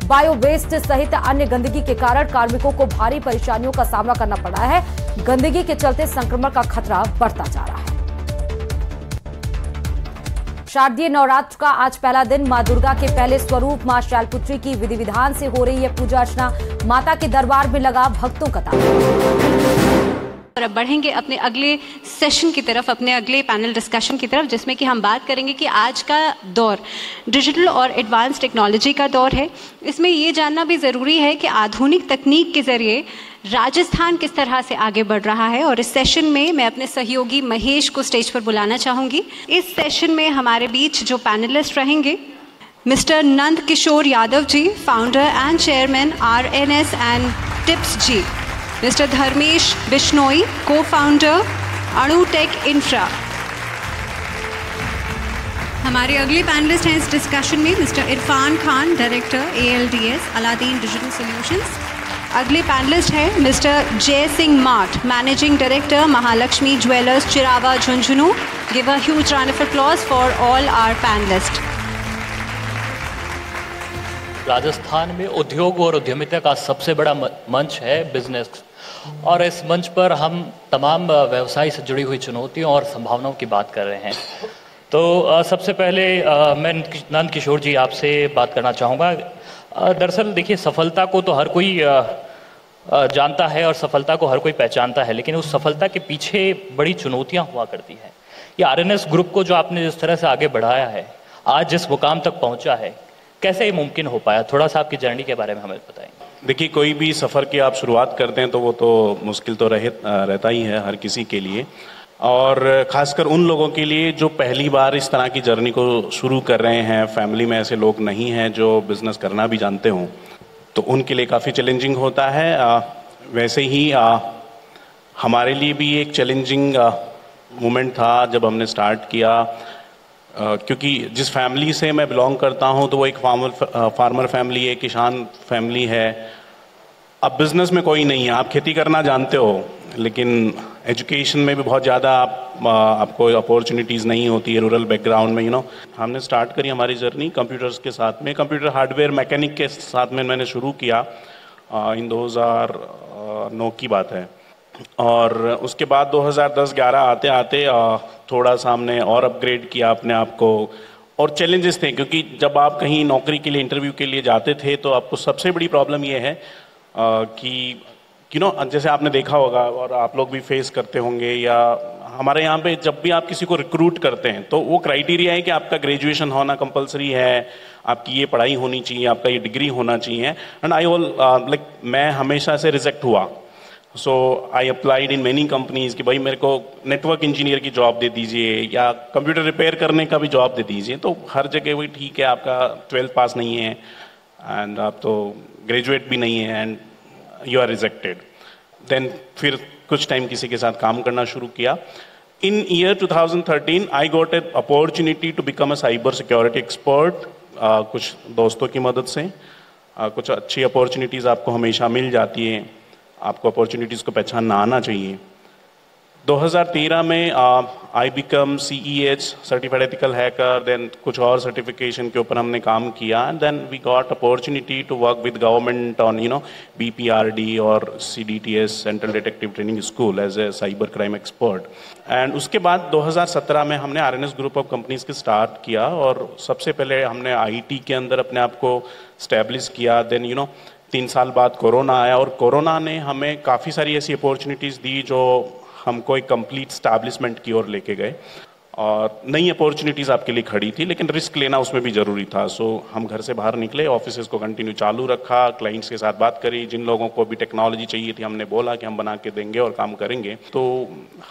बायो वेस्ट सहित अन्य गंदगी के कारण कार्मिकों को भारी परेशानियों का सामना करना पड़ा है. गंदगी के चलते संक्रमण का खतरा बढ़ता जा रहा है. शारदीय नवरात्र का आज पहला दिन. मां दुर्गा के पहले स्वरूप मां शैलपुत्री की विधि विधान से हो रही है पूजा अर्चना. माता के दरबार में लगा भक्तों का तांता. और अब बढ़ेंगे अपने अगले सेशन की तरफ, अपने अगले पैनल डिस्कशन की तरफ, जिसमें कि हम बात करेंगे कि आज का दौर डिजिटल और एडवांस टेक्नोलॉजी का दौर है. इसमें ये जानना भी ज़रूरी है कि आधुनिक तकनीक के ज़रिए राजस्थान किस तरह से आगे बढ़ रहा है. और इस सेशन में मैं अपने सहयोगी महेश को स्टेज पर बुलाना चाहूँगी. इस सेशन में हमारे बीच जो पैनलिस्ट रहेंगे, mister Nand Kishore Yadav ji, founder and chairman RNS and tips G. Mister Dharmesh Bishnoi, cofounder Anutech infra. हमारे अगले पैनलिस्ट हैं इस डिस्कशन में mister Irfan Khan, director ALDS Aladdin digital solutions. अगले पैनलिस्ट है mister Jai Singh Math, managing director Mahalaxmi jewellers Chirawa Jhunjhunu. Give a huge round of applause for all our panelist. Rajasthan में उद्योग और उद्यमिता का सबसे बड़ा मंच है बिजनेस, और इस मंच पर हम तमाम व्यवसाय से जुड़ी हुई चुनौतियों और संभावनाओं की बात कर रहे हैं. तो सबसे पहले मैं नंद किशोर जी आपसे बात करना चाहूँगा. दरअसल देखिए, सफलता को तो हर कोई जानता है और सफलता को हर कोई पहचानता है, लेकिन उस सफलता के पीछे बड़ी चुनौतियाँ हुआ करती हैं. ये आरएनएस ग्रुप को जो आपने जिस तरह से आगे बढ़ाया है, आज जिस मुकाम तक पहुँचा है, कैसे ये मुमकिन हो पाया? थोड़ा सा आपकी जर्नी के बारे में हमें बताएं. देखिए, कोई भी सफ़र की आप शुरुआत करते हैं तो वो तो मुश्किल तो रहता ही है हर किसी के लिए, और ख़ासकर उन लोगों के लिए जो पहली बार इस तरह की जर्नी को शुरू कर रहे हैं. फैमिली में ऐसे लोग नहीं हैं जो बिज़नेस करना भी जानते हों, तो उनके लिए काफ़ी चैलेंजिंग होता है. वैसे ही हमारे लिए भी एक चैलेंजिंग मोमेंट था जब हमने स्टार्ट किया, क्योंकि जिस फैमिली से मैं बिलोंग करता हूं तो वो एक फार्मर फैमिली है, किसान फैमिली है. अब बिज़नेस में कोई नहीं है, आप खेती करना जानते हो, लेकिन एजुकेशन में भी बहुत ज़्यादा आपको अपॉर्चुनिटीज़ नहीं होती है रूरल बैकग्राउंड में. हमने स्टार्ट करी हमारी जर्नी कंप्यूटर्स के साथ में, कंप्यूटर हार्डवेयर मैकेनिक के साथ में मैंने शुरू किया. इन 2009 की बात है, और उसके बाद 2010-11 आते आते थोड़ा सा हमने और अपग्रेड किया अपने आप को. और चैलेंजेस थे, क्योंकि जब आप कहीं नौकरी के लिए, इंटरव्यू के लिए जाते थे, तो आपको सबसे बड़ी प्रॉब्लम ये है कि जैसे आपने देखा होगा और आप लोग भी फेस करते होंगे, या हमारे यहाँ पे जब भी आप किसी को रिक्रूट करते हैं तो वो क्राइटेरिया है कि आपका ग्रेजुएशन होना कंपलसरी है, आपकी ये पढ़ाई होनी चाहिए, आपका ये डिग्री होना चाहिए. एंड मैं हमेशा से रिजेक्ट हुआ. So I applied in many companies कि भाई मेरे को नेटवर्क इंजीनियर की जॉब दे दीजिए या कंप्यूटर रिपेयर करने का भी जॉब दे दीजिए. तो हर जगह वही ठीक है, आपका 12th पास नहीं है एंड आप तो ग्रेजुएट भी नहीं है, and you are rejected. Then फिर कुछ टाइम किसी के साथ काम करना शुरू किया. In year 2013 I got a opportunity to become a cyber security expert. कुछ दोस्तों की मदद से कुछ अच्छी अपॉर्चुनिटीज़ आपको हमेशा मिल जाती हैं, आपको अपॉर्चुनिटीज़ को पहचानना आना चाहिए. 2013 में I become CEH certified ethical hacker. Then कुछ और सर्टिफिकेशन के ऊपर हमने काम किया, and then we got opportunity to work with government on BPRD और CDTS central detective training school as a cyber crime expert. And उसके बाद 2017 में हमने RNS ग्रुप ऑफ कंपनीज के स्टार्ट किया, और सबसे पहले हमने IT के अंदर अपने आप को स्टैब्लिश किया. देन 3 साल बाद कोरोना आया, और कोरोना ने हमें काफ़ी सारी ऐसी अपॉर्चुनिटीज़ दी जो हमको एक कंप्लीट स्टैब्लिशमेंट की ओर लेके गए. और नई अपॉर्चुनिटीज़ आपके लिए खड़ी थी, लेकिन रिस्क लेना उसमें भी ज़रूरी था. सो हम घर से बाहर निकले, ऑफिस को कंटिन्यू चालू रखा, क्लाइंट्स के साथ बात करी, जिन लोगों को भी टेक्नोलॉजी चाहिए थी हमने बोला कि हम बना के देंगे और काम करेंगे. तो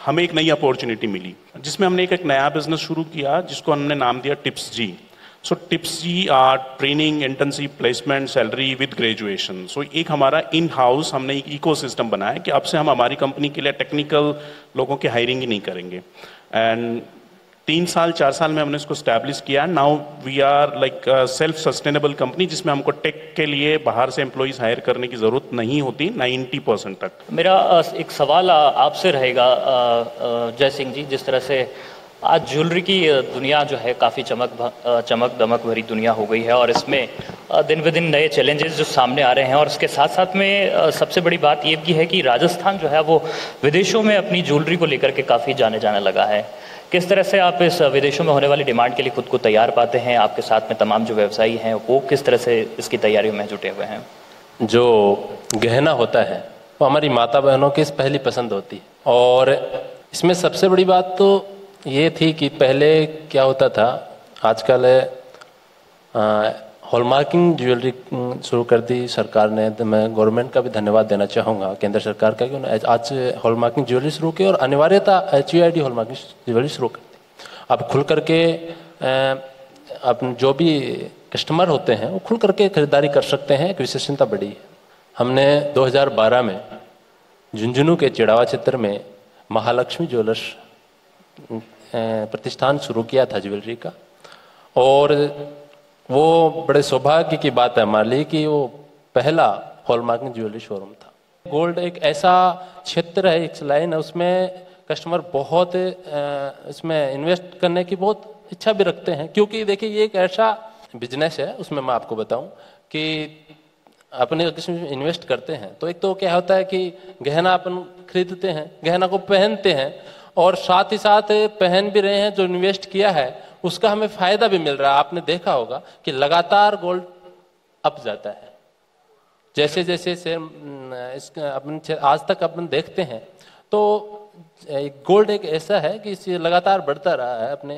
हमें एक नई अपॉर्चुनिटी मिली, जिसमें हमने एक नया बिजनेस शुरू किया जिसको हमने नाम दिया TIPS-G. So TIPS-G training, internship, placement, salary with graduation. So एक हमारा इन हाउस हमने एक इकोसिस्टम बनाया कि अब से हम हमारी कंपनी के लिए टेक्निकल लोगों की हायरिंग ही नहीं करेंगे. एंड 3-4 साल में हमने इसको स्टैब्लिश किया. Now we are like self sustainable company, जिसमें हमको टेक के लिए बाहर से एम्प्लॉइज हायर करने की ज़रूरत नहीं होती 90% तक. मेरा एक सवाल आपसे रहेगा जय सिंह जी, जिस तरह से आज ज्वेलरी की दुनिया जो है काफ़ी चमक दमक भरी दुनिया हो गई है, और इसमें दिन ब दिन नए चैलेंजेस जो सामने आ रहे हैं, और इसके साथ साथ में सबसे बड़ी बात ये भी है कि राजस्थान जो है वो विदेशों में अपनी ज्वेलरी को लेकर के काफ़ी जाने लगा है. किस तरह से आप इस विदेशों में होने वाली डिमांड के लिए खुद को तैयार पाते हैं? आपके साथ में तमाम जो व्यवसायी हैं वो किस तरह से इसकी तैयारियों में जुटे हुए हैं? जो गहना होता है वो हमारी माता बहनों की पहली पसंद होती है, और इसमें सबसे बड़ी बात तो ये थी कि पहले क्या होता था, आजकल हॉलमार्किंग ज्वेलरी शुरू कर दी सरकार ने. तो मैं गवर्नमेंट का भी धन्यवाद देना चाहूँगा, केंद्र सरकार का, कि उन्होंने आज हॉलमार्किंग ज्वेलरी शुरू की, और अनिवार्यता HUID हॉलमार्किंग ज्वेलरी शुरू कर दी. अब खुल करके अब जो भी कस्टमर होते हैं वो खुल करके खरीदारी कर सकते हैं. एक विशेषता बड़ी है. हमने 2012 में झुंझुनू के चिड़ावा क्षेत्र में महालक्ष्मी ज्वेलर्स प्रतिष्ठान शुरू किया था ज्वेलरी का, और वो बड़े सौभाग्य की बात है हमारे लिए कि वो पहला हॉलमार्किंग ज्वेलरी शोरूम था। गोल्ड एक ऐसा क्षेत्र है, एक लाइन है, उसमें कस्टमर बहुत इसमें इन्वेस्ट करने की बहुत इच्छा भी रखते हैं, क्योंकि देखिए ये एक ऐसा बिजनेस है, उसमें मैं आपको बताऊं कि अपने किसी में इन्वेस्ट करते हैं तो एक तो क्या होता है कि गहना अपन खरीदते हैं, गहना को पहनते हैं और साथ ही साथ पहन भी रहे हैं, जो इन्वेस्ट किया है उसका हमें फायदा भी मिल रहा है। आपने देखा होगा कि लगातार गोल्ड अप जाता है, जैसे जैसे अपन आज तक अपन देखते हैं तो गोल्ड एक ऐसा है कि इसे लगातार बढ़ता रहा है अपने।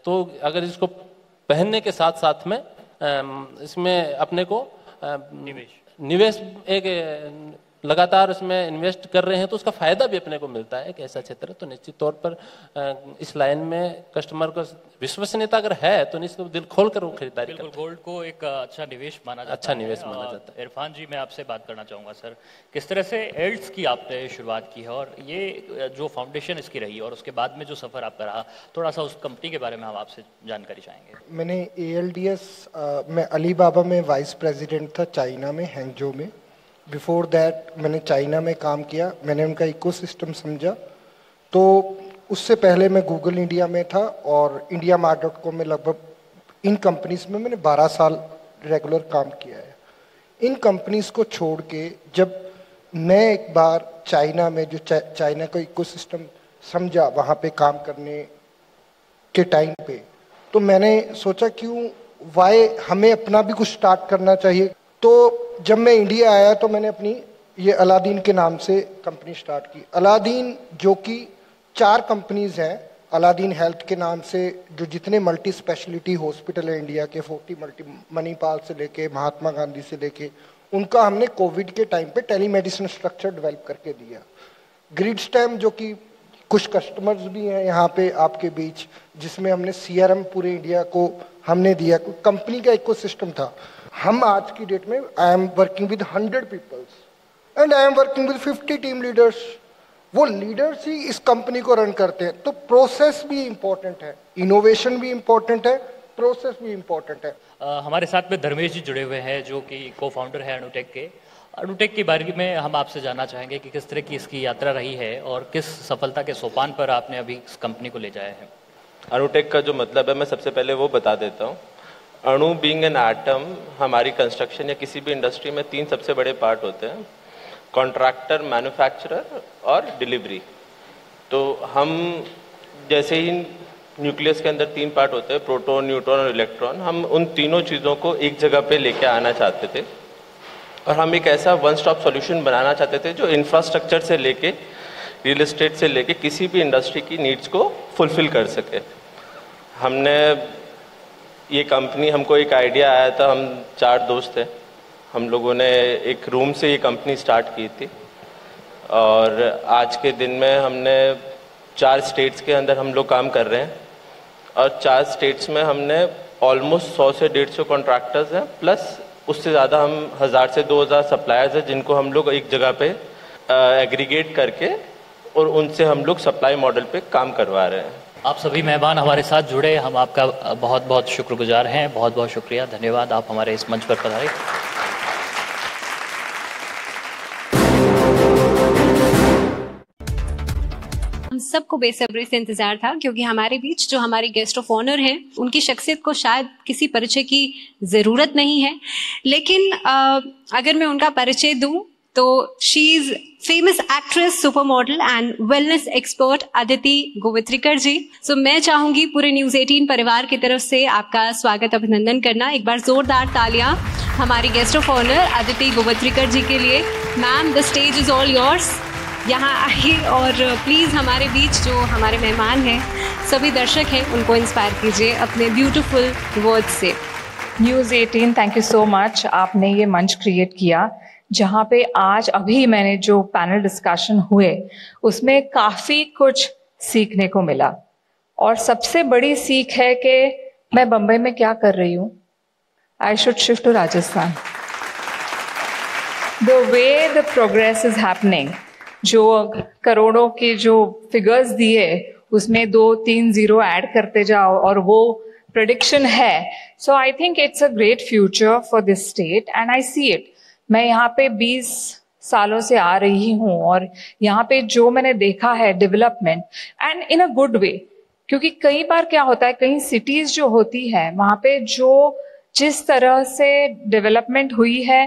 तो अगर इसको पहनने के साथ साथ में इसमें अपने को निवेश एक लगातार इसमें इन्वेस्ट कर रहे हैं तो उसका फायदा भी अपने को मिलता है। एक ऐसा क्षेत्र है तो निश्चित तौर पर इस लाइन में कस्टमर को विश्वसनीयता अगर है तो निश्चित दिल खोल कर वो खरीदारी करते हैं। गोल्ड को एक अच्छा निवेश माना जाता है। अच्छा निवेश माना जाता है। इरफान जी, मैं आपसे बात करना चाहूँगा सर, किस तरह से एल्ड्स की आपने शुरुआत की है और ये जो फाउंडेशन इसकी रही और उसके बाद में जो सफ़र आपका रहा, थोड़ा सा उस कंपनी के बारे में हम आपसे जानकारी चाहेंगे। मैंने ALDS में अलीबाबा में वाइस प्रेसिडेंट था, चाइना में, हैंगजो में। बिफोर दैट मैंने चाइना में काम किया, मैंने उनका इकोसिस्टम समझा। तो उससे पहले मैं गूगल इंडिया में था और इंडिया मार्ट.com में, लगभग इन कंपनीज में मैंने 12 साल रेगुलर काम किया है। इन कंपनीज को छोड़ के जब मैं एक बार चाइना में जो चाइना का इकोसिस्टम समझा, वहाँ पे काम करने के टाइम पे, तो मैंने सोचा क्यों वाई हमें अपना भी कुछ स्टार्ट करना चाहिए। तो जब मैं इंडिया आया तो मैंने अपनी ये अलादीन के नाम से कंपनी स्टार्ट की। अलादीन जो कि 4 कंपनीज हैं, अलादीन हेल्थ के नाम से, जो जितने मल्टी स्पेशलिटी हॉस्पिटल है इंडिया के 40 मल्टी, मणिपाल से लेके महात्मा गांधी से लेके, उनका हमने कोविड के टाइम पे टेलीमेडिसिन स्ट्रक्चर डेवलप करके दिया। ग्रिडस्टैम जो कि कुछ कस्टमर्स भी हैं यहाँ पे आपके बीच, जिसमें हमने CRM पूरे इंडिया को हमने दिया, कंपनी का इकोसिस्टम था। हम आज की डेट में I am working with 100 peoples and I am working with 50 team leaders. वो लीडर्स ही इस कंपनी को रन करते हैं। तो प्रोसेस भी इम्पोर्टेंट है, इनोवेशन भी इम्पोर्टेंट है, प्रोसेस भी इम्पोर्टेंट है। हमारे साथ में धर्मेश जी जुड़े हुए हैं जो कि को-फाउंडर है अणुटेक के। अणुटेक के बारे में हम आपसे जानना चाहेंगे कि किस तरह की इसकी यात्रा रही है और किस सफलता के सोपान पर आपने अभी इस कंपनी को ले जाया है। अणुटेक का जो मतलब है मैं सबसे पहले वो बता देता हूँ। अणु बीइंग एन एटम, हमारी कंस्ट्रक्शन या किसी भी इंडस्ट्री में 3 सबसे बड़े पार्ट होते हैं, कॉन्ट्रैक्टर, मैन्युफैक्चरर और डिलीवरी। तो हम जैसे ही न्यूक्लियस के अंदर 3 पार्ट होते हैं, प्रोटॉन, न्यूट्रॉन और इलेक्ट्रॉन, हम उन तीनों चीज़ों को एक जगह पे लेके आना चाहते थे और हम एक ऐसा वन स्टॉप सॉल्यूशन बनाना चाहते थे जो इंफ्रास्ट्रक्चर से लेके, रियल एस्टेट से लेके किसी भी इंडस्ट्री की नीड्स को फुलफिल कर सके। हमने ये कंपनी, हमको एक आइडिया आया था, हम 4 दोस्त थे, हम लोगों ने एक रूम से ये कंपनी स्टार्ट की थी और आज के दिन में हमने 4 स्टेट्स के अंदर हम लोग काम कर रहे हैं और 4 स्टेट्स में हमने ऑलमोस्ट 100 से 150 कॉन्ट्रैक्टर्स हैं, प्लस उससे ज़्यादा हम 1000 से 2000 सप्लायर्स हैं जिनको हम लोग एक जगह पे एग्रीगेट करके और उनसे हम लोग सप्लाई मॉडल पे काम करवा रहे हैं। आप सभी मेहमान हमारे साथ जुड़े, हम आपका बहुत बहुत शुक्रगुजार हैं। बहुत बहुत शुक्रिया, धन्यवाद, आप हमारे इस मंच पर पधारे। हम सबको बेसब्री से इंतजार था क्योंकि हमारे बीच जो हमारे गेस्ट ऑफ ऑनर हैं उनकी शख्सियत को शायद किसी परिचय की ज़रूरत नहीं है, लेकिन अगर मैं उनका परिचय दूं तो she is famous actress, supermodel and wellness expert Aditi Gowitrikar ji. So मैं चाहूंगी पूरे न्यूज़ 18 परिवार की तरफ से आपका स्वागत, अभिनंदन करना। एक बार जोरदार तालियां हमारी guest of honour Aditi Gowitrikar ji के लिए। Ma'am, the stage is all yours. यहाँ आइए और प्लीज़ हमारे बीच जो हमारे मेहमान हैं, सभी दर्शक हैं, उनको इंस्पायर कीजिए अपने ब्यूटीफुल वर्ड्स से। News 18, thank you so much. आपने ये मंच क्रिएट किया जहाँ पे आज अभी मैंने जो पैनल डिस्कशन हुए उसमें काफ़ी कुछ सीखने को मिला और सबसे बड़ी सीख है कि मैं बम्बई में क्या कर रही हूँ। I should shift to Rajasthan. The way the progress is happening, जो करोड़ों के जो फिगर्स दिए उसमें 2-3 जीरो ऐड करते जाओ और वो प्रेडिक्शन है। So I think it's a great future for this state and I see it. मैं यहाँ पे 20 सालों से आ रही हूँ और यहाँ पे जो मैंने देखा है development and in a good way, क्योंकि कई बार क्या होता है कहीं सिटीज जो होती है वहाँ पे जो जिस तरह से डेवलपमेंट हुई है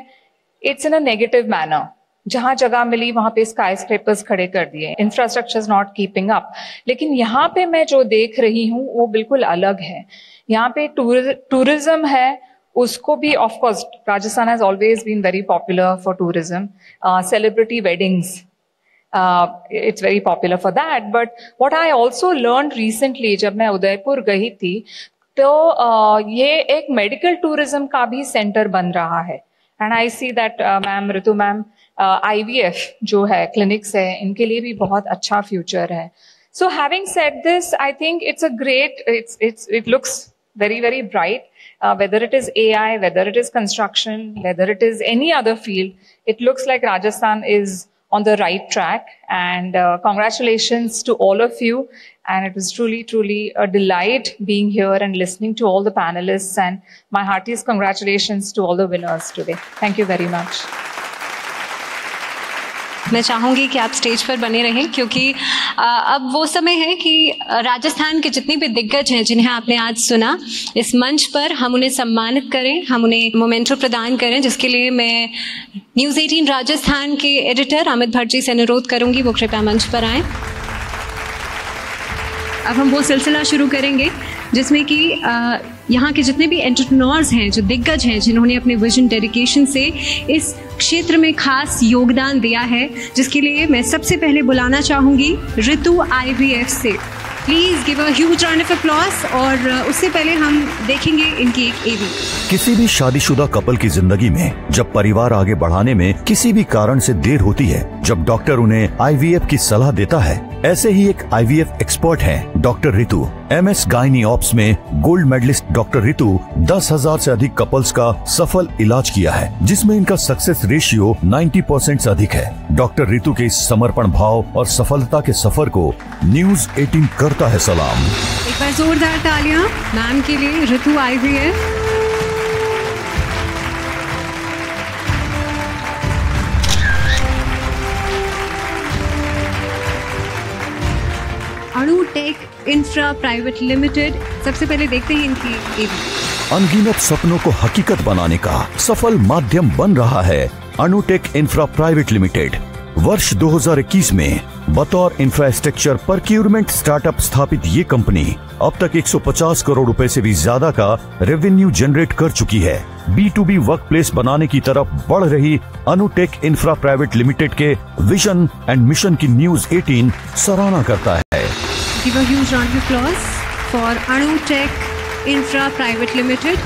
it's in a negative manner. जहां जगह मिली वहां पे स्काई स्क्रैपर्स खड़े कर दिए, infrastructure is not keeping up. लेकिन यहाँ पे मैं जो देख रही हूँ वो बिल्कुल अलग है। यहाँ पे टूरिज्म है, उसको भी of course Rajasthan has always been very popular for tourism, celebrity weddings, it's very popular for that. But what I also learned recently जब मैं उदयपुर गई थी तो ये एक मेडिकल टूरिज्म का भी सेंटर बन रहा है। And I see that ma'am Ritu ma'am IVF जो है क्लिनिक्स है इनके लिए भी बहुत अच्छा फ्यूचर है। So having said this I think it's a great it looks very very bright, whether it is AI, whether it is construction, whether it is any other field, it looks like Rajasthan is on the right track, and congratulations to all of you. And it was truly a delight being here and listening to all the panelists, and my heartiest congratulations to all the winners today. Thank you very much. मैं चाहूँगी कि आप stage पर बने रहें क्योंकि अब वो समय है कि राजस्थान के जितने भी दिग्गज हैं जिन्हें आपने आज सुना, इस मंच पर हम उन्हें सम्मानित करें, हम उन्हें मोमेंटो प्रदान करें, जिसके लिए मैं न्यूज़ 18 राजस्थान के एडिटर अमित भट्ट जी से अनुरोध करूँगी वो कृपया मंच पर आएँ। अब हम वो सिलसिला शुरू करेंगे जिसमें कि यहाँ के जितने भी एंटरप्रेन्योर्स हैं, जो दिग्गज हैं, जिन्होंने अपने विजन डेडिकेशन से इस क्षेत्र में खास योगदान दिया है, जिसके लिए मैं सबसे पहले बुलाना चाहूँगी ऋतु IVF से। Please give a huge round of applause. और उससे पहले हम देखेंगे इनकी एक एवी। किसी भी शादीशुदा कपल की जिंदगी में जब परिवार आगे बढ़ाने में किसी भी कारण से देर होती है, जब डॉक्टर उन्हें IVF की सलाह देता है, ऐसे ही एक IVF एक्सपर्ट है डॉक्टर ऋतु। MS गायनी ऑप्स में गोल्ड मेडलिस्ट डॉक्टर ऋतु 10,000 से अधिक कपल्स का सफल इलाज किया है, जिसमें इनका सक्सेस रेशियो 90% से अधिक है। डॉक्टर ऋतु के इस समर्पण भाव और सफलता के सफर को न्यूज़ 18 करता है सलाम। एक बार जोरदार तालियां मैम के लिए, ऋतु IVF। अणु टेक इंफ्रा प्राइवेट लिमिटेड, सबसे पहले देखते हैं इनकी एवी। अनगिनत सपनों को हकीकत बनाने का सफल माध्यम बन रहा है अणु टेक इंफ्रा प्राइवेट लिमिटेड। वर्ष 2021 में बतौर इंफ्रास्ट्रक्चर प्रोक्योरमेंट स्टार्टअप स्थापित ये कंपनी अब तक 150 करोड़ रुपए से भी ज्यादा का रेवेन्यू जनरेट कर चुकी है। B2B वर्क प्लेस बनाने की तरफ बढ़ रही अनुटेक इंफ्रा प्राइवेट लिमिटेड के विजन एंड मिशन की न्यूज़ 18 सराहना करता है। Give a huge round of applause for Anu Tech Infra Private Limited.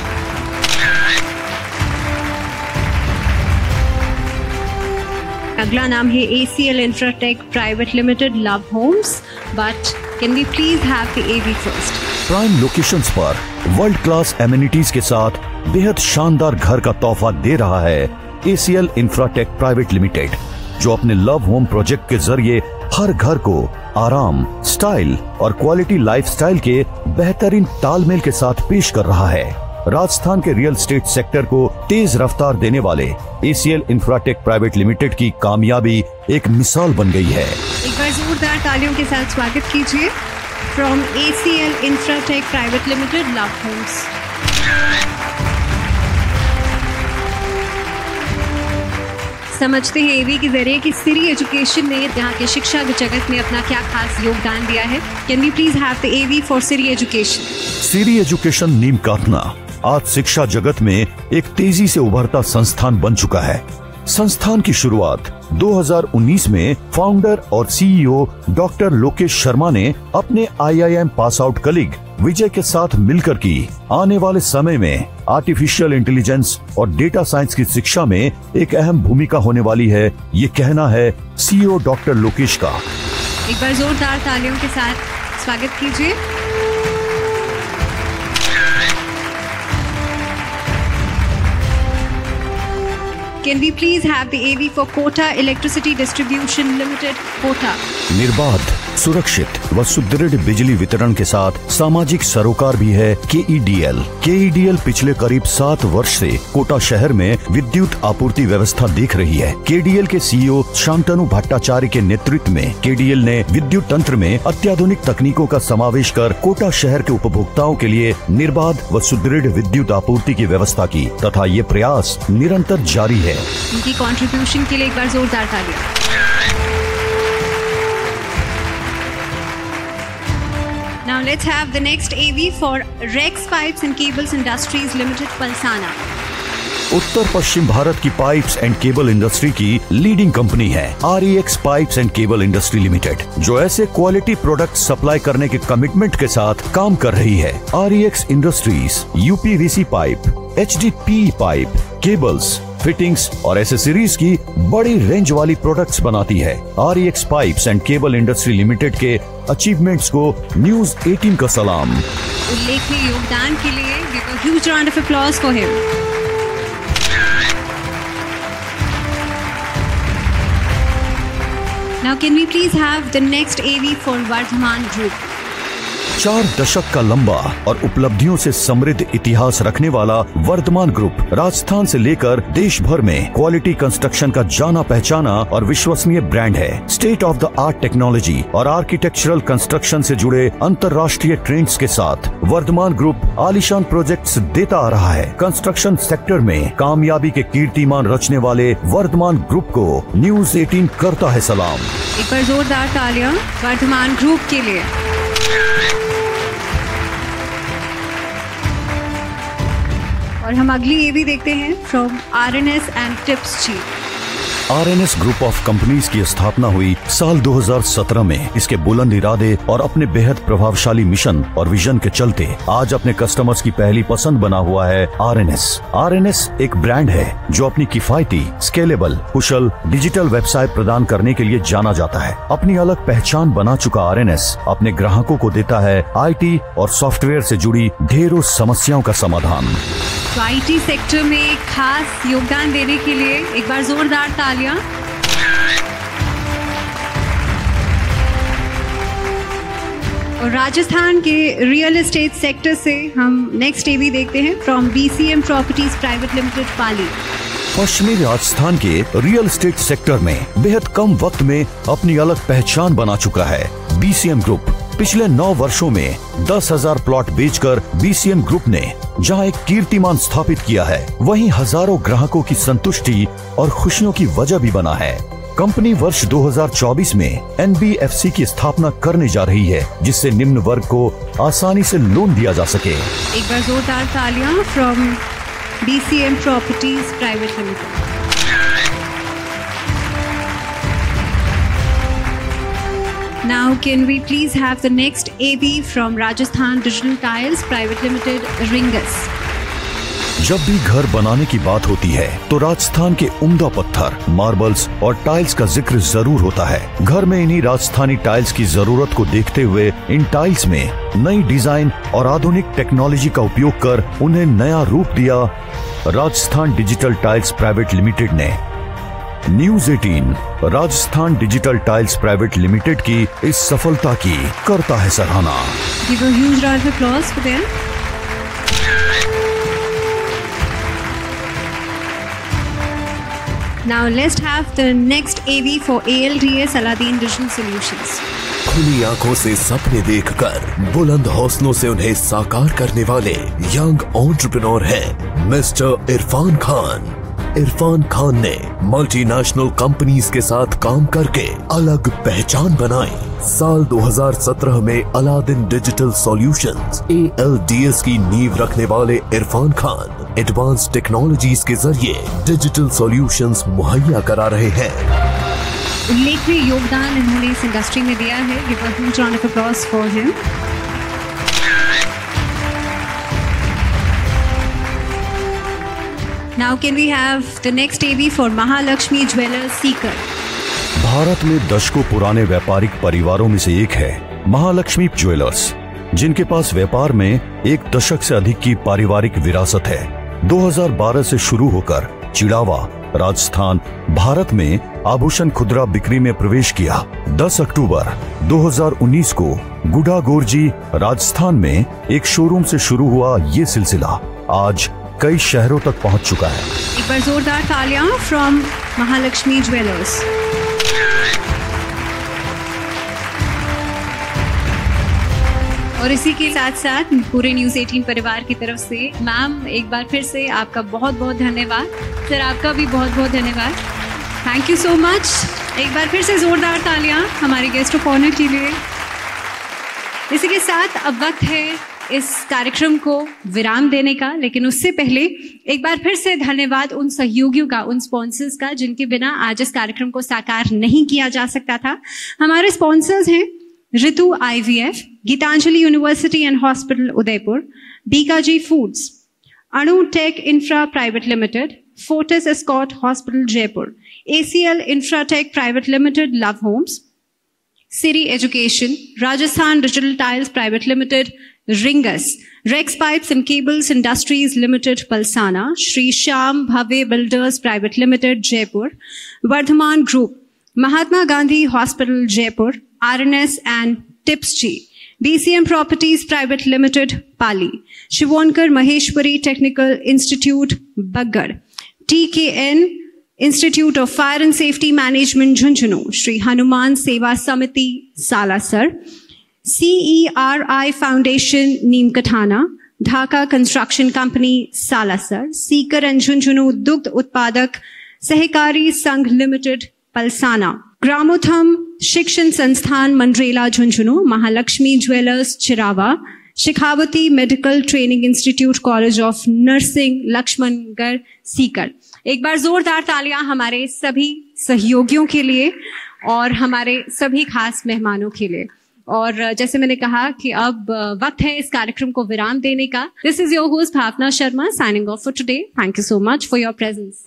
अगला नाम है ACL Infratech Private Limited, Love Homes. But can we please have the AV first? Prime locations पर world class amenities के साथ बेहद शानदार घर का तोहफा दे रहा है ACL Infratech Private Limited, जो अपने लव होम प्रोजेक्ट के जरिए हर घर को आराम, स्टाइल और क्वालिटी लाइफस्टाइल के बेहतरीन तालमेल के साथ पेश कर रहा है। राजस्थान के रियल एस्टेट सेक्टर को तेज रफ्तार देने वाले ACL Infratech प्राइवेट लिमिटेड की कामयाबी एक मिसाल बन गई है। एक बार जोरदार तालियों के साथ स्वागत कीजिए from ACL Infratech private limited, love homes. समझते हैं एवी के जरिए कि सिरी एजुकेशन ने यहाँ के शिक्षा के जगत में अपना क्या खास योगदान दिया है। Can we please have the AV for Siri education? Siri education Neem Kathana आज शिक्षा जगत में एक तेजी से उभरता संस्थान बन चुका है। संस्थान की शुरुआत 2019 में फाउंडर और CEO डॉक्टर लोकेश शर्मा ने अपने IIM पास आउट कलीग विजय के साथ मिलकर की। आने वाले समय में आर्टिफिशियल इंटेलिजेंस और डेटा साइंस की शिक्षा में एक अहम भूमिका होने वाली है, ये कहना है CEO डॉक्टर लोकेश का। एक बार जोरदार तालियों के साथ स्वागत कीजिए। Can we please have the AV for Kota Electricity Distribution Limited, Kota? निर्बाध सुरक्षित व सुदृढ़ बिजली वितरण के साथ सामाजिक सरोकार भी है KEDL। KEDL पिछले करीब 7 वर्ष से कोटा शहर में विद्युत आपूर्ति व्यवस्था देख रही है। KEDL के CEO शांतनु भट्टाचार्य के नेतृत्व में KEDL ने विद्युत तंत्र में अत्याधुनिक तकनीकों का समावेश कर कोटा शहर के उपभोक्ताओं के लिए निर्बाध व सुदृढ़ विद्युत आपूर्ति की व्यवस्था की तथा ये प्रयास निरंतर जारी है। उनकी कंट्रीब्यूशन के लिए एक बार जोरदार तालियां। Now let's have the next AV for Rex Pipes and Cables Industries Limited, Palsana. उत्तर पश्चिम भारत की पाइप्स एंड केबल इंडस्ट्री की लीडिंग कंपनी है REX pipes and cable industry limited, जो ऐसे क्वालिटी प्रोडक्ट सप्लाई करने के कमिटमेंट के साथ काम कर रही है। REX industries UPVC pipe, HDPE pipe, cables, fittings और एसेसरीज की बड़ी रेंज वाली प्रोडक्ट्स बनाती है। REX pipes and cable industry limited के अचीवमेंट्स को न्यूज 18 का सलाम। उल्लेखनीय योगदान के लिए give a huge round of applause for him. Now can we please have the next AV for Vardhaman Group? 4 दशक का लंबा और उपलब्धियों से समृद्ध इतिहास रखने वाला वर्धमान ग्रुप राजस्थान से लेकर देश भर में क्वालिटी कंस्ट्रक्शन का जाना पहचाना और विश्वसनीय ब्रांड है। State of the art technology और आर्किटेक्चरल कंस्ट्रक्शन से जुड़े अंतर्राष्ट्रीय ट्रेंड्स के साथ वर्धमान ग्रुप आलीशान प्रोजेक्ट्स देता आ रहा है। कंस्ट्रक्शन सेक्टर में कामयाबी के कीर्तिमान रचने वाले वर्धमान ग्रुप को न्यूज 18 करता है सलाम। एक बार जोरदार तालियां वर्धमान ग्रुप के लिए। और हम अगली ये भी देखते हैं फ्रॉम RNS एंड टिप्स जी। RNS ग्रुप ऑफ कंपनीज की स्थापना हुई साल 2017 में। इसके बुलंद इरादे और अपने बेहद प्रभावशाली मिशन और विजन के चलते आज अपने कस्टमर्स की पहली पसंद बना हुआ है RNS। RNS एक ब्रांड है जो अपनी किफायती, स्केलेबल, कुशल डिजिटल वेबसाइट प्रदान करने के लिए जाना जाता है। अपनी अलग पहचान बना चुका RNS अपने ग्राहकों को देता है IT और सॉफ्टवेयर से जुड़ी ढेरों समस्याओं का समाधान। तो IT सेक्टर में खास योगदान देने के लिए एक बार जोरदार तालियां। और राजस्थान के रियल एस्टेट सेक्टर से हम नेक्स्ट AV देखते हैं from BCM properties private limited, Pali. पश्चिमी राजस्थान के रियल एस्टेट सेक्टर में बेहद कम वक्त में अपनी अलग पहचान बना चुका है BCM ग्रुप। पिछले 9 वर्षों में 10,000 प्लॉट बेचकर BCM ग्रुप ने जहां एक कीर्तिमान स्थापित किया है, वहीं हजारों ग्राहकों की संतुष्टि और खुशियों की वजह भी बना है। कंपनी वर्ष 2024 में NBFC की स्थापना करने जा रही है, जिससे निम्न वर्ग को आसानी से लोन दिया जा सके। एक बार जोरदार तालियां from BCM properties private limited. Now can we please have the next AV from Rajasthan Digital Tiles Private Limited, Ringus? जब भी घर बनाने की बात होती है तो राजस्थान के उम्दा पत्थर, मार्बल्स और टाइल्स का जिक्र जरूर होता है। घर में इन्हीं राजस्थानी टाइल्स की जरूरत को देखते हुए इन टाइल्स में नई डिजाइन और आधुनिक टेक्नोलॉजी का उपयोग कर उन्हें नया रूप दिया Rajasthan digital tiles private limited ने। News 18 Rajasthan digital tiles private limited की इस सफलता की करता है सराहना। Give a huge round of applause for them. Now let's have the next AV for ALDS Aladdin Digital Solutions. खुली आंखों से सपने देखकर बुलंद हौसलों से उन्हें साकार करने वाले यंग एंटरप्रेन्योर है मिस्टर इरफान खान। इरफान खान ने मल्टीनेशनल कंपनीज के साथ काम करके अलग पहचान बनाई। साल 2017 में अलादीन डिजिटल सॉल्यूशंस ALDS की नींव रखने वाले इरफान खान एडवांस टेक्नोलॉजीज के जरिए डिजिटल सॉल्यूशंस मुहैया करा रहे हैं। उल्लेखनीय योगदान इन्होंने इस इंडस्ट्री में दिया है। Give a huge round of applause for him. Now can we have the next AV for Mahalakshmi Jewellers, Sikar? Bharat में दशकों पुराने व्यापारिक परिवारों में से एक है महालक्ष्मी ज्वेलर्स, जिनके पास व्यापार में 1 दशक से अधिक की पारिवारिक विरासत है। 2012 से शुरू होकर चिड़ावा, राजस्थान भारत में आभूषण खुदरा बिक्री में प्रवेश किया। 10 अक्टूबर 2019 को गुडागोरजी राजस्थान में एक शोरूम से शुरू हुआ ये सिलसिला आज कई शहरों तक पहुंच चुका है। एक बार जोरदार तालियां फ्रॉम महालक्ष्मी ज्वेलर्स। और इसी के साथ साथ पूरे न्यूज़ 18 परिवार की तरफ से मैम एक बार फिर से आपका बहुत बहुत धन्यवाद। सर आपका भी बहुत बहुत धन्यवाद। Thank you so much. एक बार फिर से जोरदार तालियां हमारे गेस्ट ऑफ ऑनर के लिए। इसी के साथ अब वक्त है इस कार्यक्रम को विराम देने का, लेकिन उससे पहले एक बार फिर से धन्यवाद उन सहयोगियों का, उन स्पॉन्सर्स का जिनके बिना आज इस कार्यक्रम को साकार नहीं किया जा सकता था। हमारे स्पॉन्सर्स हैं Ritu IVF, Geetanjali university and hospital Udaipur, Bikaji foods, Anu tech infra private limited, Fortis Escort hospital Jaipur, ACL infratech private limited love Homes, Siri education, Rajasthan digital tiles private limited Ringas, Rex pipes and cables industries limited Palsana, Shri Shyam Bhavya builders private limited Jaipur, Vardhman group, Mahatma Gandhi hospital Jaipur, RNS and TIPSG, BCM Properties Private Limited Pali, Shivonkar Maheshwari Technical Institute Baggar, TKN Institute of Fire and Safety Management Jhunjhunu, Shri Hanuman Seva Samiti Salasar, CERI Foundation Neemkathana, Dhaka Construction Company Salasar, Sikar and Jhunjhunu Dugdh Utpadak Sahakari Sangh Limited Palsana, Gramotham शिक्षण संस्थान Mandrela Jhunjhunu, Mahalaxmi jewellers Chirawa, Shekhawati medical training institute college of nursing Laxmangarh Sikar. एक बार जोरदार तालियां हमारे सभी सहयोगियों के लिए और हमारे सभी खास मेहमानों के लिए। और जैसे मैंने कहा कि अब वक्त है इस कार्यक्रम को विराम देने का। This is your host Bhavna Sharma signing off for today. Thank you so much for your presence.